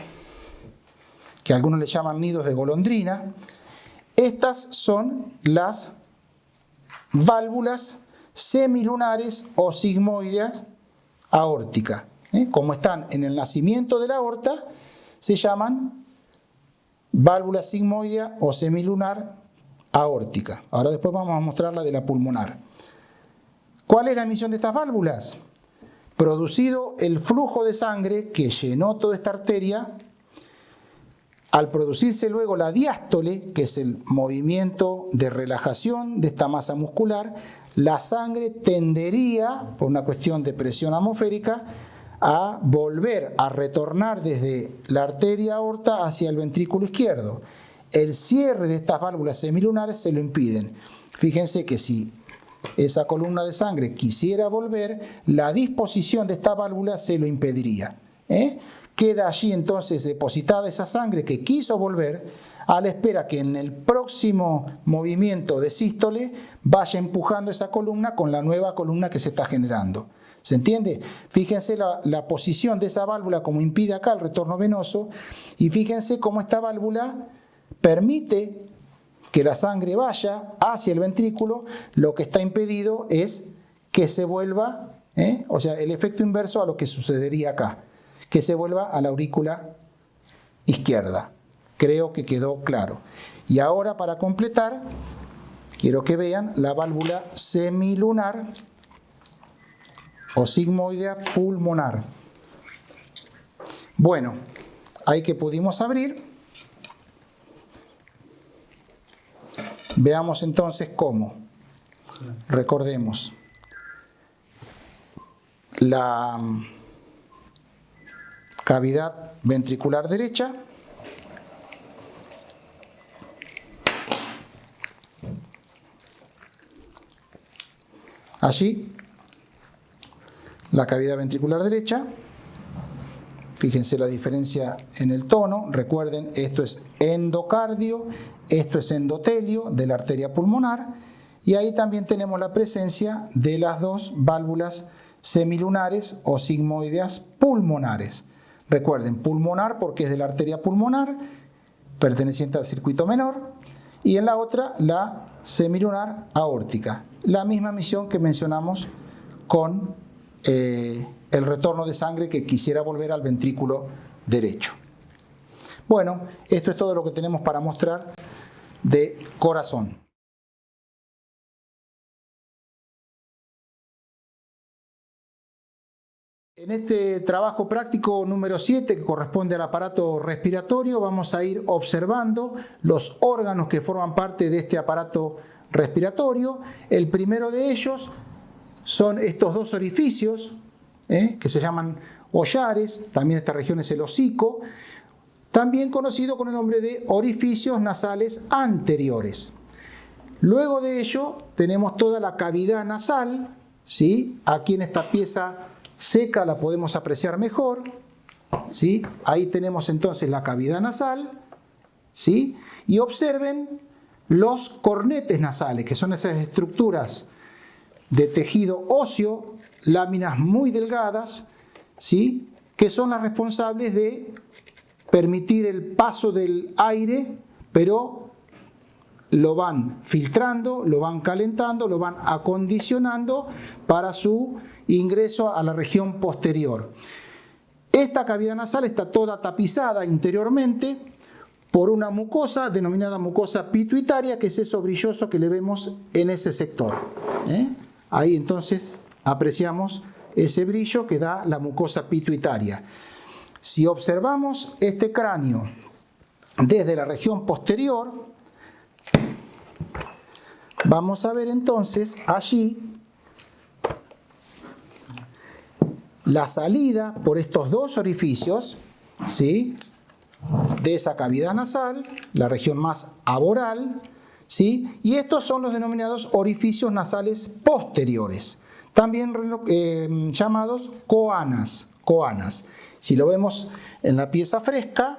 que algunos le llaman nidos de golondrina. Estas son las válvulas semilunares o sigmoideas aórticas. Como están en el nacimiento de la aorta, se llaman válvula sigmoidea o semilunar aórtica. Ahora después vamos a mostrar la de la pulmonar. ¿Cuál es la misión de estas válvulas? Producido el flujo de sangre que llenó toda esta arteria, al producirse luego la diástole, que es el movimiento de relajación de esta masa muscular, la sangre tendería, por una cuestión de presión atmosférica, a volver a retornar desde la arteria aorta hacia el ventrículo izquierdo. El cierre de estas válvulas semilunares se lo impiden. Fíjense que si esa columna de sangre quisiera volver, la disposición de esta válvula se lo impediría. Queda allí entonces depositada esa sangre que quiso volver, a la espera que en el próximo movimiento de sístole vaya empujando esa columna con la nueva columna que se está generando. ¿Se entiende? Fíjense la posición de esa válvula como impide acá el retorno venoso, y fíjense cómo esta válvula permite que la sangre vaya hacia el ventrículo. Lo que está impedido es que se vuelva, o sea, el efecto inverso a lo que sucedería acá, que se vuelva a la aurícula izquierda. Creo que quedó claro. Y ahora, para completar, quiero que vean la válvula semilunar o sigmoidea pulmonar. Bueno, ahí que pudimos abrir. Veamos entonces cómo. Recordemos. La cavidad ventricular derecha, allí la cavidad ventricular derecha. Fíjense la diferencia en el tono. Recuerden, esto es endocardio, esto es endotelio de la arteria pulmonar. Y ahí también tenemos la presencia de las dos válvulas semilunares o sigmoideas pulmonares. Recuerden, pulmonar porque es de la arteria pulmonar, perteneciente al circuito menor. Y en la otra, la semilunar aórtica. La misma misión que mencionamos con el retorno de sangre que quisiera volver al ventrículo derecho. Bueno, esto es todo lo que tenemos para mostrar de corazón. En este trabajo práctico número 7, que corresponde al aparato respiratorio, vamos a ir observando los órganos que forman parte de este aparato respiratorio. El primero de ellos son estos dos orificios, que se llaman hollares. También esta región es el hocico, también conocido con el nombre de orificios nasales anteriores. Luego de ello tenemos toda la cavidad nasal, ¿sí? Aquí en esta pieza seca la podemos apreciar mejor, ¿sí? Ahí tenemos entonces la cavidad nasal, ¿sí? Y observen los cornetes nasales, que son esas estructuras de tejido óseo, láminas muy delgadas, ¿sí? Que son las responsables de permitir el paso del aire, pero lo van filtrando, lo van calentando, lo van acondicionando para su ingreso a la región posterior. Esta cavidad nasal está toda tapizada interiormente por una mucosa denominada mucosa pituitaria, que es eso brilloso que le vemos en ese sector. Ahí entonces apreciamos ese brillo que da la mucosa pituitaria. Si observamos este cráneo desde la región posterior, vamos a ver entonces allí la salida por estos dos orificios, ¿sí? De esa cavidad nasal, la región más aboral, ¿sí? Y estos son los denominados orificios nasales posteriores, también llamados coanas. Si lo vemos en la pieza fresca,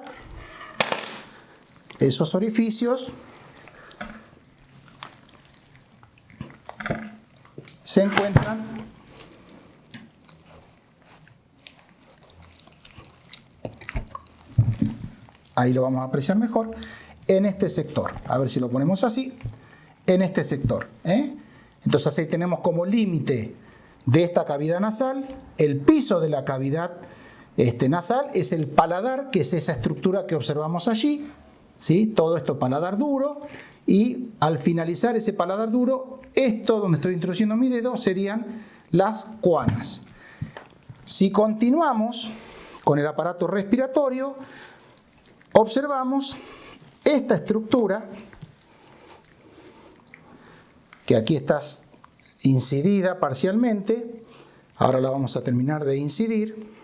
esos orificios se encuentran ahí, lo vamos a apreciar mejor, en este sector. A ver si lo ponemos así, en este sector. Entonces ahí tenemos como límite de esta cavidad nasal, el piso de la cavidad nasal es el paladar, que es esa estructura que observamos allí, ¿sí? Todo esto paladar duro, y al finalizar ese paladar duro, esto donde estoy introduciendo mi dedo serían las coanas. Si continuamos con el aparato respiratorio, observamos esta estructura, que aquí está incidida parcialmente, ahora la vamos a terminar de incidir,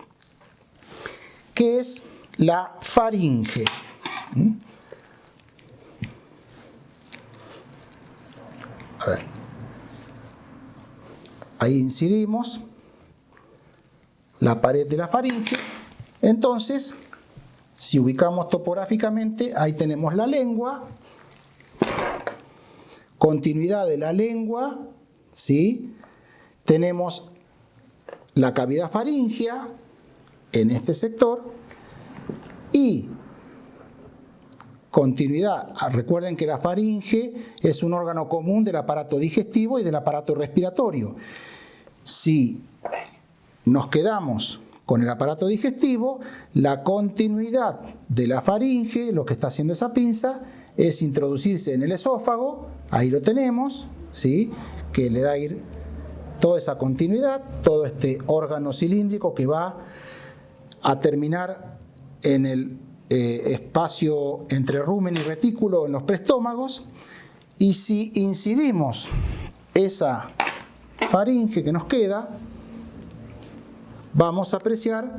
que es la faringe. A ver, ahí incidimos la pared de la faringe. Entonces, si ubicamos topográficamente, ahí tenemos la lengua, continuidad de la lengua, ¿sí? Tenemos la cavidad faríngea en este sector y continuidad. Recuerden que la faringe es un órgano común del aparato digestivo y del aparato respiratorio. Si nos quedamos con el aparato digestivo, la continuidad de la faringe, lo que está haciendo esa pinza, es introducirse en el esófago, ahí lo tenemos, ¿sí? Que le da a ir toda esa continuidad, todo este órgano cilíndrico que va a terminar en el espacio entre rumen y retículo en los preestómagos. Y si incidimos esa faringe que nos queda, vamos a apreciar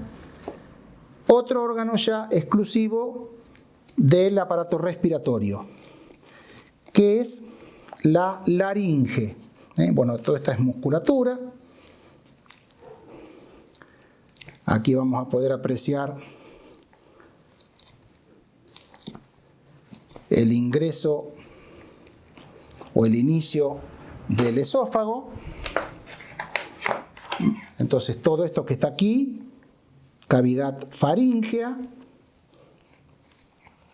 otro órgano ya exclusivo del aparato respiratorio, que es la laringe. Bueno, toda esta es musculatura. Aquí vamos a poder apreciar el ingreso o el inicio del esófago. Entonces todo esto que está aquí, cavidad faríngea,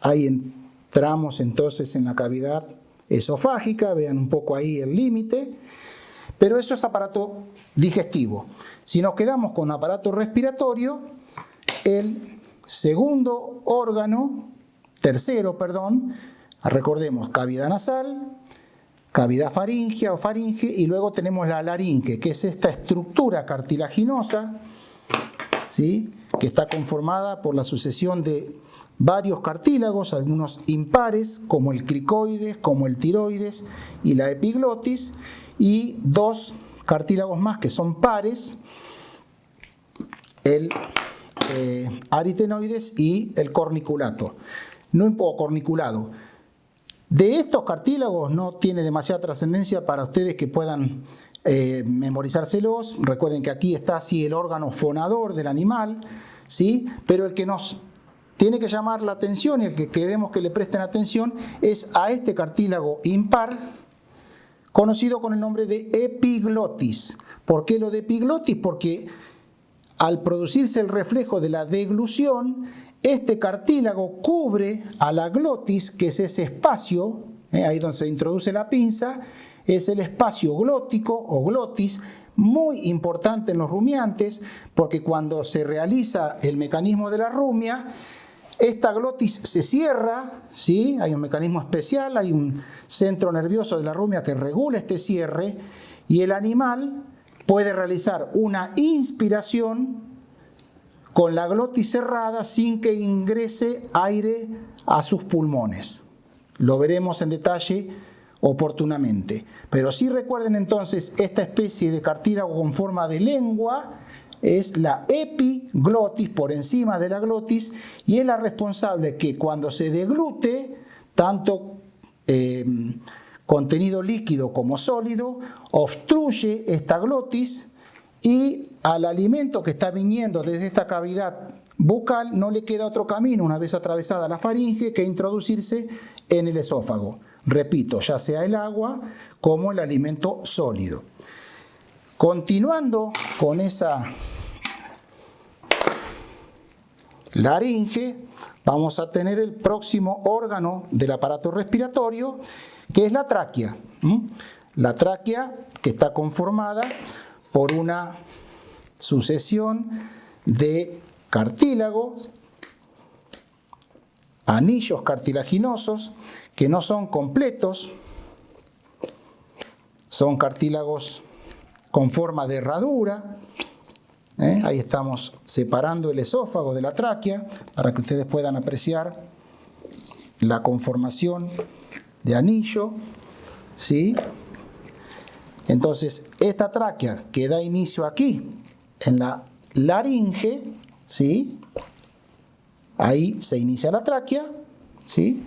ahí entramos entonces en la cavidad esofágica, vean un poco ahí el límite, pero eso es aparato digestivo. Si nos quedamos con aparato respiratorio, el tercero, recordemos, cavidad nasal, cavidad faríngea o faringe, y luego tenemos la laringe, que es esta estructura cartilaginosa, ¿sí?, que está conformada por la sucesión de varios cartílagos, algunos impares, como el cricoides, como el tiroides y la epiglotis, y dos cartílagos más que son pares, el aritenoides y el corniculato, o corniculado. De estos cartílagos no tiene demasiada trascendencia para ustedes que puedan memorizárselos. Recuerden que aquí está así el órgano fonador del animal, ¿sí? Pero el que nos tiene que llamar la atención y el que queremos que le presten atención es a este cartílago impar, conocido con el nombre de epiglotis. ¿Por qué lo de epiglotis? Porque al producirse el reflejo de la deglución, este cartílago cubre a la glotis, que es ese espacio, ahí donde se introduce la pinza, es el espacio glótico o glotis, muy importante en los rumiantes, porque cuando se realiza el mecanismo de la rumia, esta glotis se cierra, ¿sí? Hay un mecanismo especial, hay un centro nervioso de la rumia que regula este cierre, y el animal puede realizar una inspiración con la glotis cerrada sin que ingrese aire a sus pulmones. Lo veremos en detalle oportunamente. Pero sí recuerden entonces, esta especie de cartílago con forma de lengua es la epiglotis, por encima de la glotis, y es la responsable que cuando se deglute, tanto contenido líquido como sólido, obstruye esta glotis, y al alimento que está viniendo desde esta cavidad bucal no le queda otro camino, una vez atravesada la faringe, que introducirse en el esófago. Repito, ya sea el agua como el alimento sólido. Continuando con esa laringe, vamos a tener el próximo órgano del aparato respiratorio, que es la tráquea. La tráquea, que está conformada por una sucesión de cartílagos, anillos cartilaginosos, que no son completos, son cartílagos con forma de herradura. Ahí estamos separando el esófago de la tráquea para que ustedes puedan apreciar la conformación de anillo, ¿sí? Entonces, esta tráquea que da inicio aquí, en la laringe, ¿sí? Ahí se inicia la tráquea, ¿sí?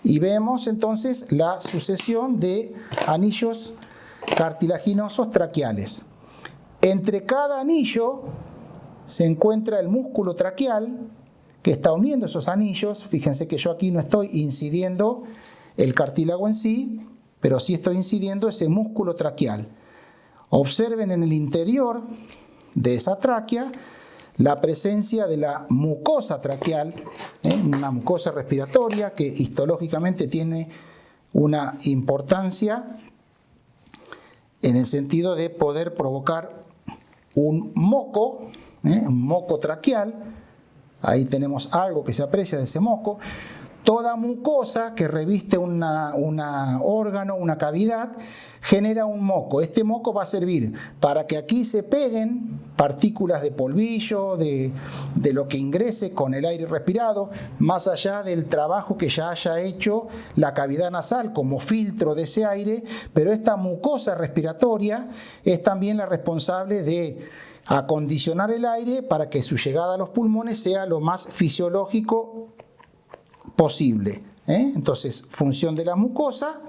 Y vemos entonces la sucesión de anillos cartilaginosos traqueales. Entre cada anillo se encuentra el músculo traqueal que está uniendo esos anillos. Fíjense que yo aquí no estoy incidiendo el cartílago en sí, pero sí estoy incidiendo ese músculo traqueal. Observen en el interior de esa tráquea la presencia de la mucosa traqueal, una mucosa respiratoria que histológicamente tiene una importancia en el sentido de poder provocar un moco traqueal. Ahí tenemos algo que se aprecia de ese moco. Toda mucosa que reviste un órgano, una cavidad, genera un moco. Este moco va a servir para que aquí se peguen partículas de polvillo, de lo que ingrese con el aire respirado, más allá del trabajo que ya haya hecho la cavidad nasal como filtro de ese aire. Pero esta mucosa respiratoria es también la responsable de acondicionar el aire para que su llegada a los pulmones sea lo más fisiológico posible. Entonces, función de la mucosa,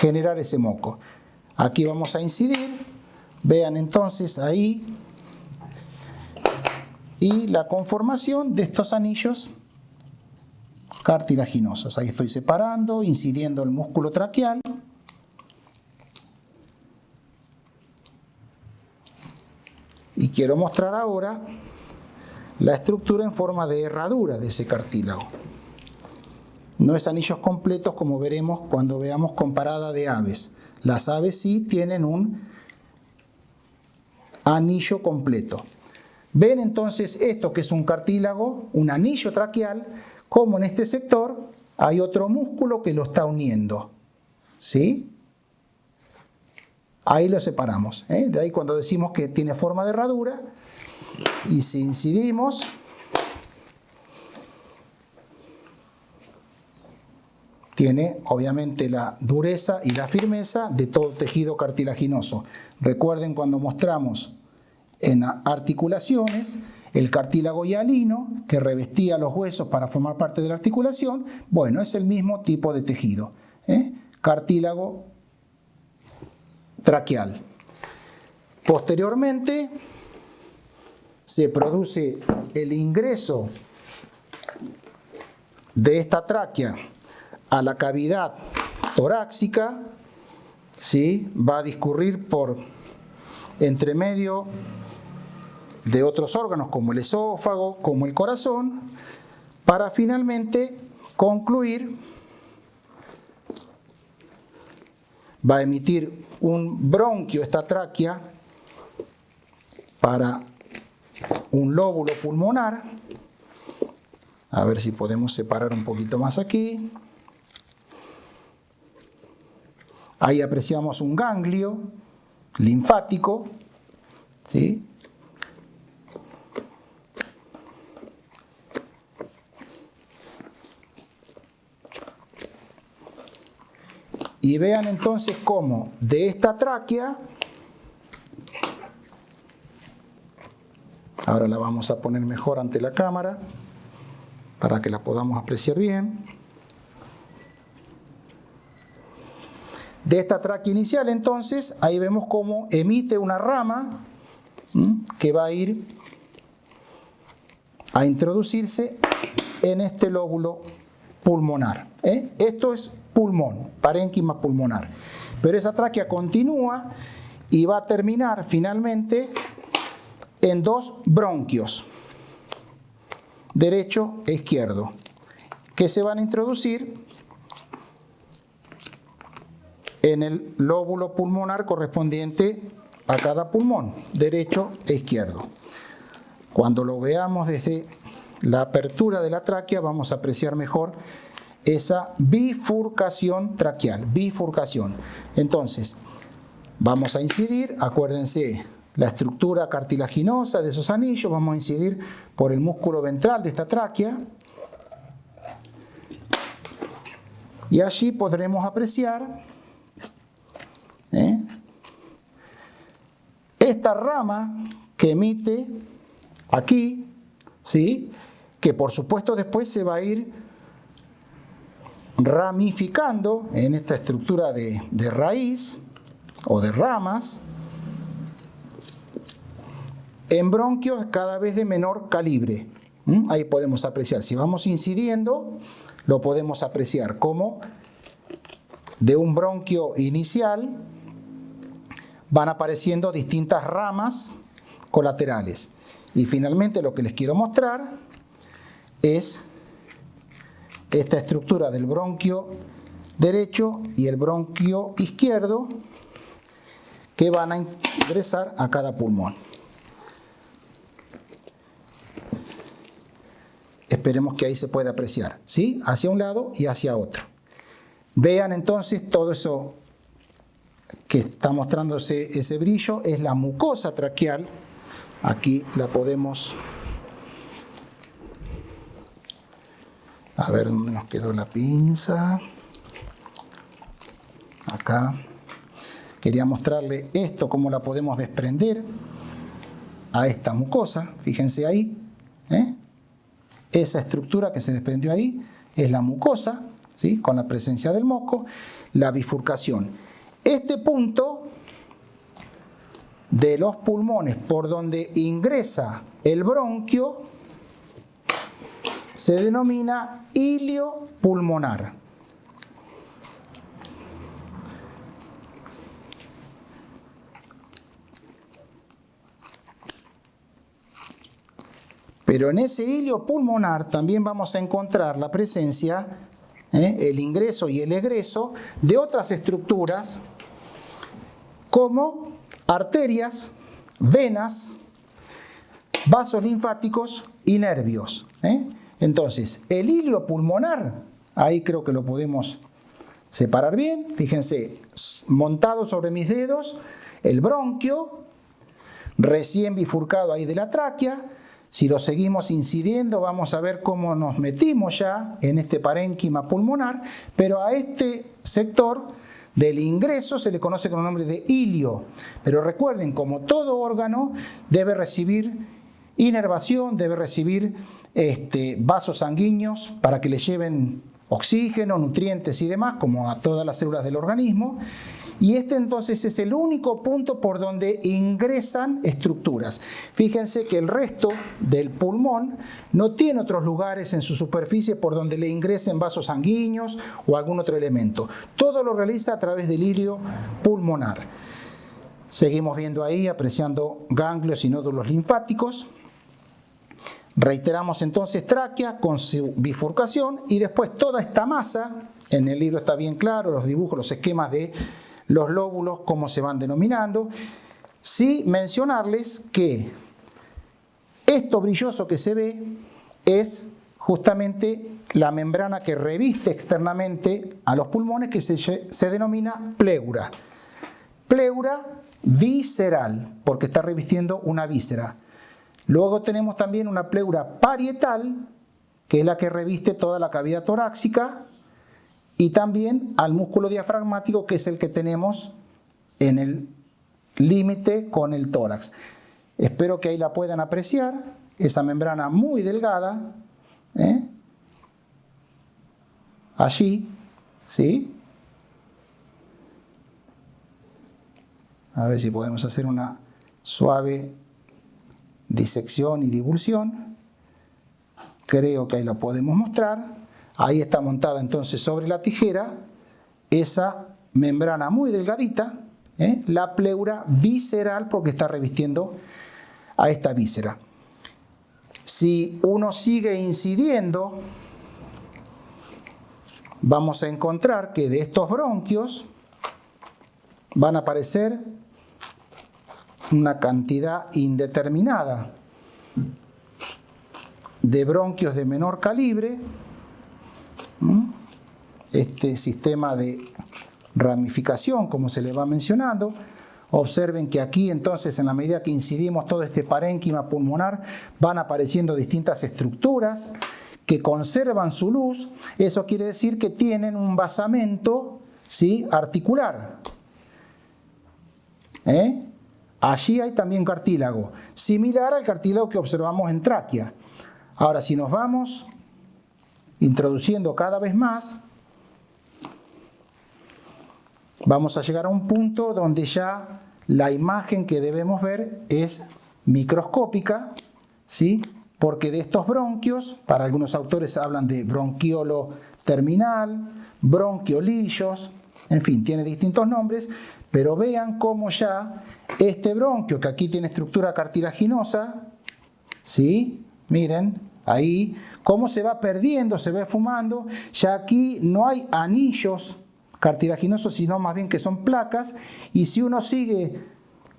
generar ese moco. Aquí vamos a incidir, vean entonces ahí, y la conformación de estos anillos cartilaginosos. Ahí estoy separando, incidiendo el músculo traqueal. Y quiero mostrar ahora la estructura en forma de herradura de ese cartílago. No es anillos completos como veremos cuando veamos comparada de aves. Las aves sí tienen un anillo completo. Ven entonces esto que es un cartílago, un anillo traqueal, como en este sector hay otro músculo que lo está uniendo. ¿Sí? Ahí lo separamos. De ahí cuando decimos que tiene forma de herradura, y si incidimos, tiene obviamente la dureza y la firmeza de todo tejido cartilaginoso. Recuerden cuando mostramos en articulaciones el cartílago hialino que revestía los huesos para formar parte de la articulación. Bueno, es el mismo tipo de tejido, cartílago traqueal. Posteriormente se produce el ingreso de esta tráquea a la cavidad torácica, ¿sí? Va a discurrir por entre medio de otros órganos como el esófago, como el corazón, para finalmente concluir. Va a emitir un bronquio esta tráquea para un lóbulo pulmonar. A ver si podemos separar un poquito más aquí. Ahí apreciamos un ganglio linfático, ¿sí? Y vean entonces cómo de esta tráquea, ahora la vamos a poner mejor ante la cámara para que la podamos apreciar bien. De esta tráquea inicial entonces, ahí vemos cómo emite una rama que va a ir a introducirse en este lóbulo pulmonar. Esto es pulmón, parénquima pulmonar. Pero esa tráquea continúa y va a terminar finalmente en dos bronquios, derecho e izquierdo, que se van a introducir en el lóbulo pulmonar correspondiente a cada pulmón, derecho e izquierdo. Cuando lo veamos desde la apertura de la tráquea vamos a apreciar mejor esa bifurcación traqueal, bifurcación. Entonces, vamos a incidir, acuérdense, la estructura cartilaginosa de esos anillos, vamos a incidir por el músculo ventral de esta tráquea. Y allí podremos apreciar esta rama que emite aquí, ¿sí? Que por supuesto después se va a ir ramificando en esta estructura de raíz o de ramas en bronquios cada vez de menor calibre. Ahí podemos apreciar, si vamos incidiendo, lo podemos apreciar como de un bronquio inicial van apareciendo distintas ramas colaterales. Y finalmente lo que les quiero mostrar es esta estructura del bronquio derecho y el bronquio izquierdo que van a ingresar a cada pulmón. Esperemos que ahí se pueda apreciar, ¿sí? Hacia un lado y hacia otro. Vean entonces todo eso que está mostrándose ese brillo, es la mucosa traqueal. Aquí la podemos... A ver dónde nos quedó la pinza. Acá. Quería mostrarle esto, cómo la podemos desprender a esta mucosa. Fíjense ahí. Esa estructura que se desprendió ahí es la mucosa, ¿sí? Con la presencia del moco. la bifurcación. Este punto de los pulmones por donde ingresa el bronquio se denomina hilio pulmonar. Pero en ese hilio pulmonar también vamos a encontrar la presencia, el ingreso y el egreso de otras estructuras como arterias, venas, vasos linfáticos y nervios. Entonces, el hilio pulmonar, ahí creo que lo podemos separar bien. Fíjense, montado sobre mis dedos, el bronquio, recién bifurcado ahí de la tráquea. Si lo seguimos incidiendo, vamos a ver cómo nos metimos ya en este parénquima pulmonar, pero a este sector del ingreso se le conoce con el nombre de hilio. Pero recuerden, como todo órgano, debe recibir inervación, debe recibir vasos sanguíneos para que le lleven oxígeno, nutrientes y demás, como a todas las células del organismo. Y este entonces es el único punto por donde ingresan estructuras. Fíjense que el resto del pulmón no tiene otros lugares en su superficie por donde le ingresen vasos sanguíneos o algún otro elemento. Todo lo realiza a través del hilio pulmonar. Seguimos viendo ahí, apreciando ganglios y nódulos linfáticos. Reiteramos entonces tráquea con su bifurcación y después toda esta masa, en el libro está bien claro, los dibujos, los esquemas de los lóbulos, cómo se van denominando. Sí mencionarles que esto brilloso que se ve es justamente la membrana que reviste externamente a los pulmones, que se denomina pleura. Pleura visceral, porque está revistiendo una víscera. Luego tenemos también una pleura parietal, que es la que reviste toda la cavidad torácica, y también al músculo diafragmático, que es el que tenemos en el límite con el tórax. Espero que ahí la puedan apreciar, esa membrana muy delgada, allí, ¿sí? A ver si podemos hacer una suave disección y divulsión. Creo que ahí la podemos mostrar. Ahí está montada entonces sobre la tijera esa membrana muy delgadita, la pleura visceral, porque está revistiendo a esta víscera. Si uno sigue incidiendo, vamos a encontrar que de estos bronquios van a aparecer una cantidad indeterminada de bronquios de menor calibre. Este sistema de ramificación, como se le va mencionando. Observen que aquí entonces, en la medida que incidimos todo este parénquima pulmonar, van apareciendo distintas estructuras que conservan su luz. Eso quiere decir que tienen un basamento, ¿sí?, articular. Allí hay también cartílago, similar al cartílago que observamos en tráquea. Ahora, si nos vamos introduciendo cada vez más, vamos a llegar a un punto donde ya la imagen que debemos ver es microscópica, ¿sí? Porque de estos bronquios, para algunos autores hablan de bronquiolo terminal, bronquiolillos, en fin, tiene distintos nombres, pero vean cómo ya este bronquio, que aquí tiene estructura cartilaginosa, ¿sí? Miren, ahí, cómo se va perdiendo, se va esfumando. Ya aquí no hay anillos cartilaginosos, sino más bien que son placas, y si uno sigue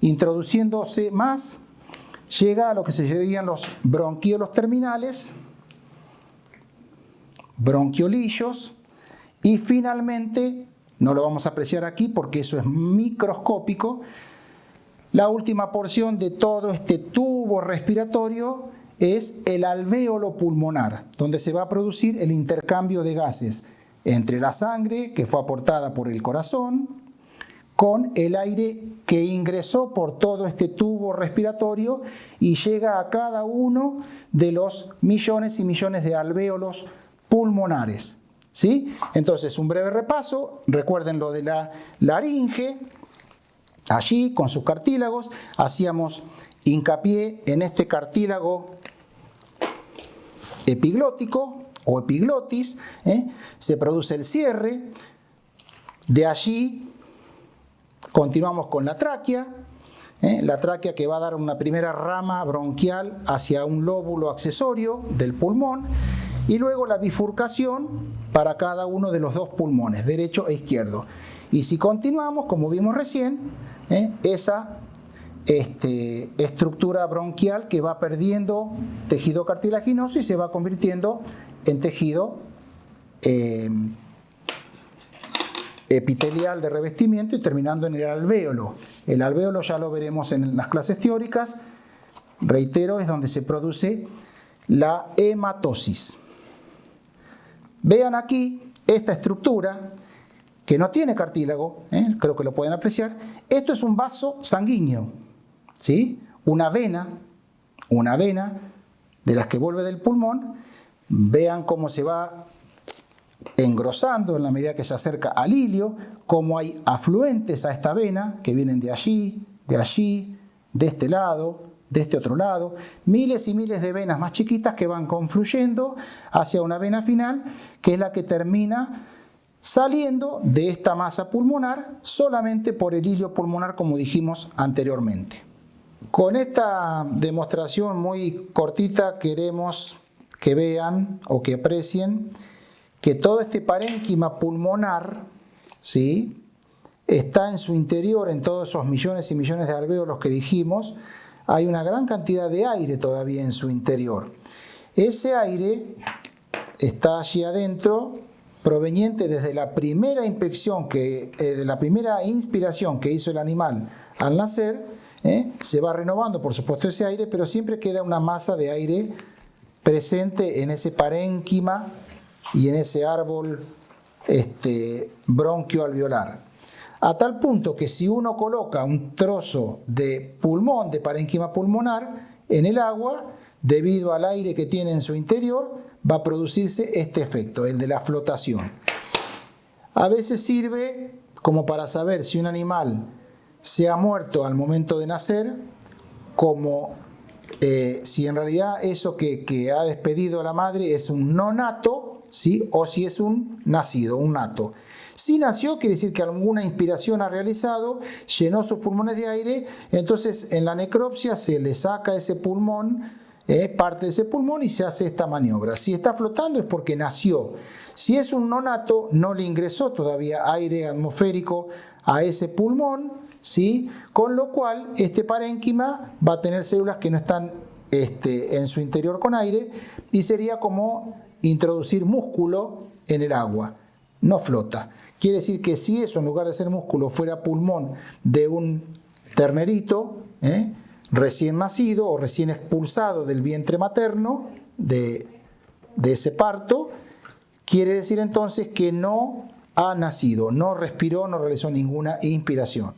introduciéndose más, llega a lo que se llamarían los bronquiolos terminales, bronquiolillos, y finalmente, no lo vamos a apreciar aquí porque eso es microscópico, la última porción de todo este tubo respiratorio es el alvéolo pulmonar, donde se va a producir el intercambio de gases entre la sangre que fue aportada por el corazón con el aire que ingresó por todo este tubo respiratorio y llega a cada uno de los millones y millones de alvéolos pulmonares. ¿sí? Entonces, un breve repaso, recuerden lo de la laringe, allí con sus cartílagos, hacíamos hincapié en este cartílago epiglótico o epiglotis, se produce el cierre, de allí continuamos con la tráquea que va a dar una primera rama bronquial hacia un lóbulo accesorio del pulmón y luego la bifurcación para cada uno de los dos pulmones, derecho e izquierdo. Y si continuamos, como vimos recién, esa estructura bronquial que va perdiendo tejido cartilaginoso y se va convirtiendo en tejido epitelial de revestimiento y terminando en el alvéolo. El alvéolo ya lo veremos en las clases teóricas. Reitero, es donde se produce la hematosis. Vean aquí esta estructura que no tiene cartílago, creo que lo pueden apreciar. Esto es un vaso sanguíneo, ¿sí? Una vena de las que vuelve del pulmón. Vean cómo se va engrosando en la medida que se acerca al ilio, cómo hay afluentes a esta vena que vienen de allí, de este lado, de este otro lado, miles y miles de venas más chiquitas que van confluyendo hacia una vena final, que es la que termina saliendo de esta masa pulmonar solamente por el ilio pulmonar, como dijimos anteriormente. Con esta demostración muy cortita queremos que vean o que aprecien que todo este parénquima pulmonar, ¿sí?, está en su interior, en todos esos millones y millones de alvéolos que dijimos. Hay una gran cantidad de aire todavía en su interior. Ese aire está allí adentro, proveniente desde la primera inspiración que hizo el animal al nacer. Se va renovando, por supuesto, ese aire, pero siempre queda una masa de aire presente en ese parénquima y en ese árbol bronquioalveolar. A tal punto que si uno coloca un trozo de pulmón, de parénquima pulmonar, en el agua, debido al aire que tiene en su interior, va a producirse este efecto, el de la flotación. A veces sirve como para saber si un animal se ha muerto al momento de nacer, como si en realidad eso que ha despedido a la madre es un no nato, ¿sí?, o si es un nacido, un nato. Si nació, quiere decir que alguna inspiración ha realizado, llenó sus pulmones de aire, entonces en la necropsia se le saca ese pulmón, parte de ese pulmón, y se hace esta maniobra. Si está flotando es porque nació. Si es un no nato, no le ingresó todavía aire atmosférico a ese pulmón, ¿sí?, con lo cual este parénquima va a tener células que no están en su interior con aire, y sería como introducir músculo en el agua, no flota. Quiere decir que si eso, en lugar de ser músculo, fuera pulmón de un ternerito recién nacido o recién expulsado del vientre materno, de ese parto, quiere decir entonces que no ha nacido, no respiró, no realizó ninguna inspiración.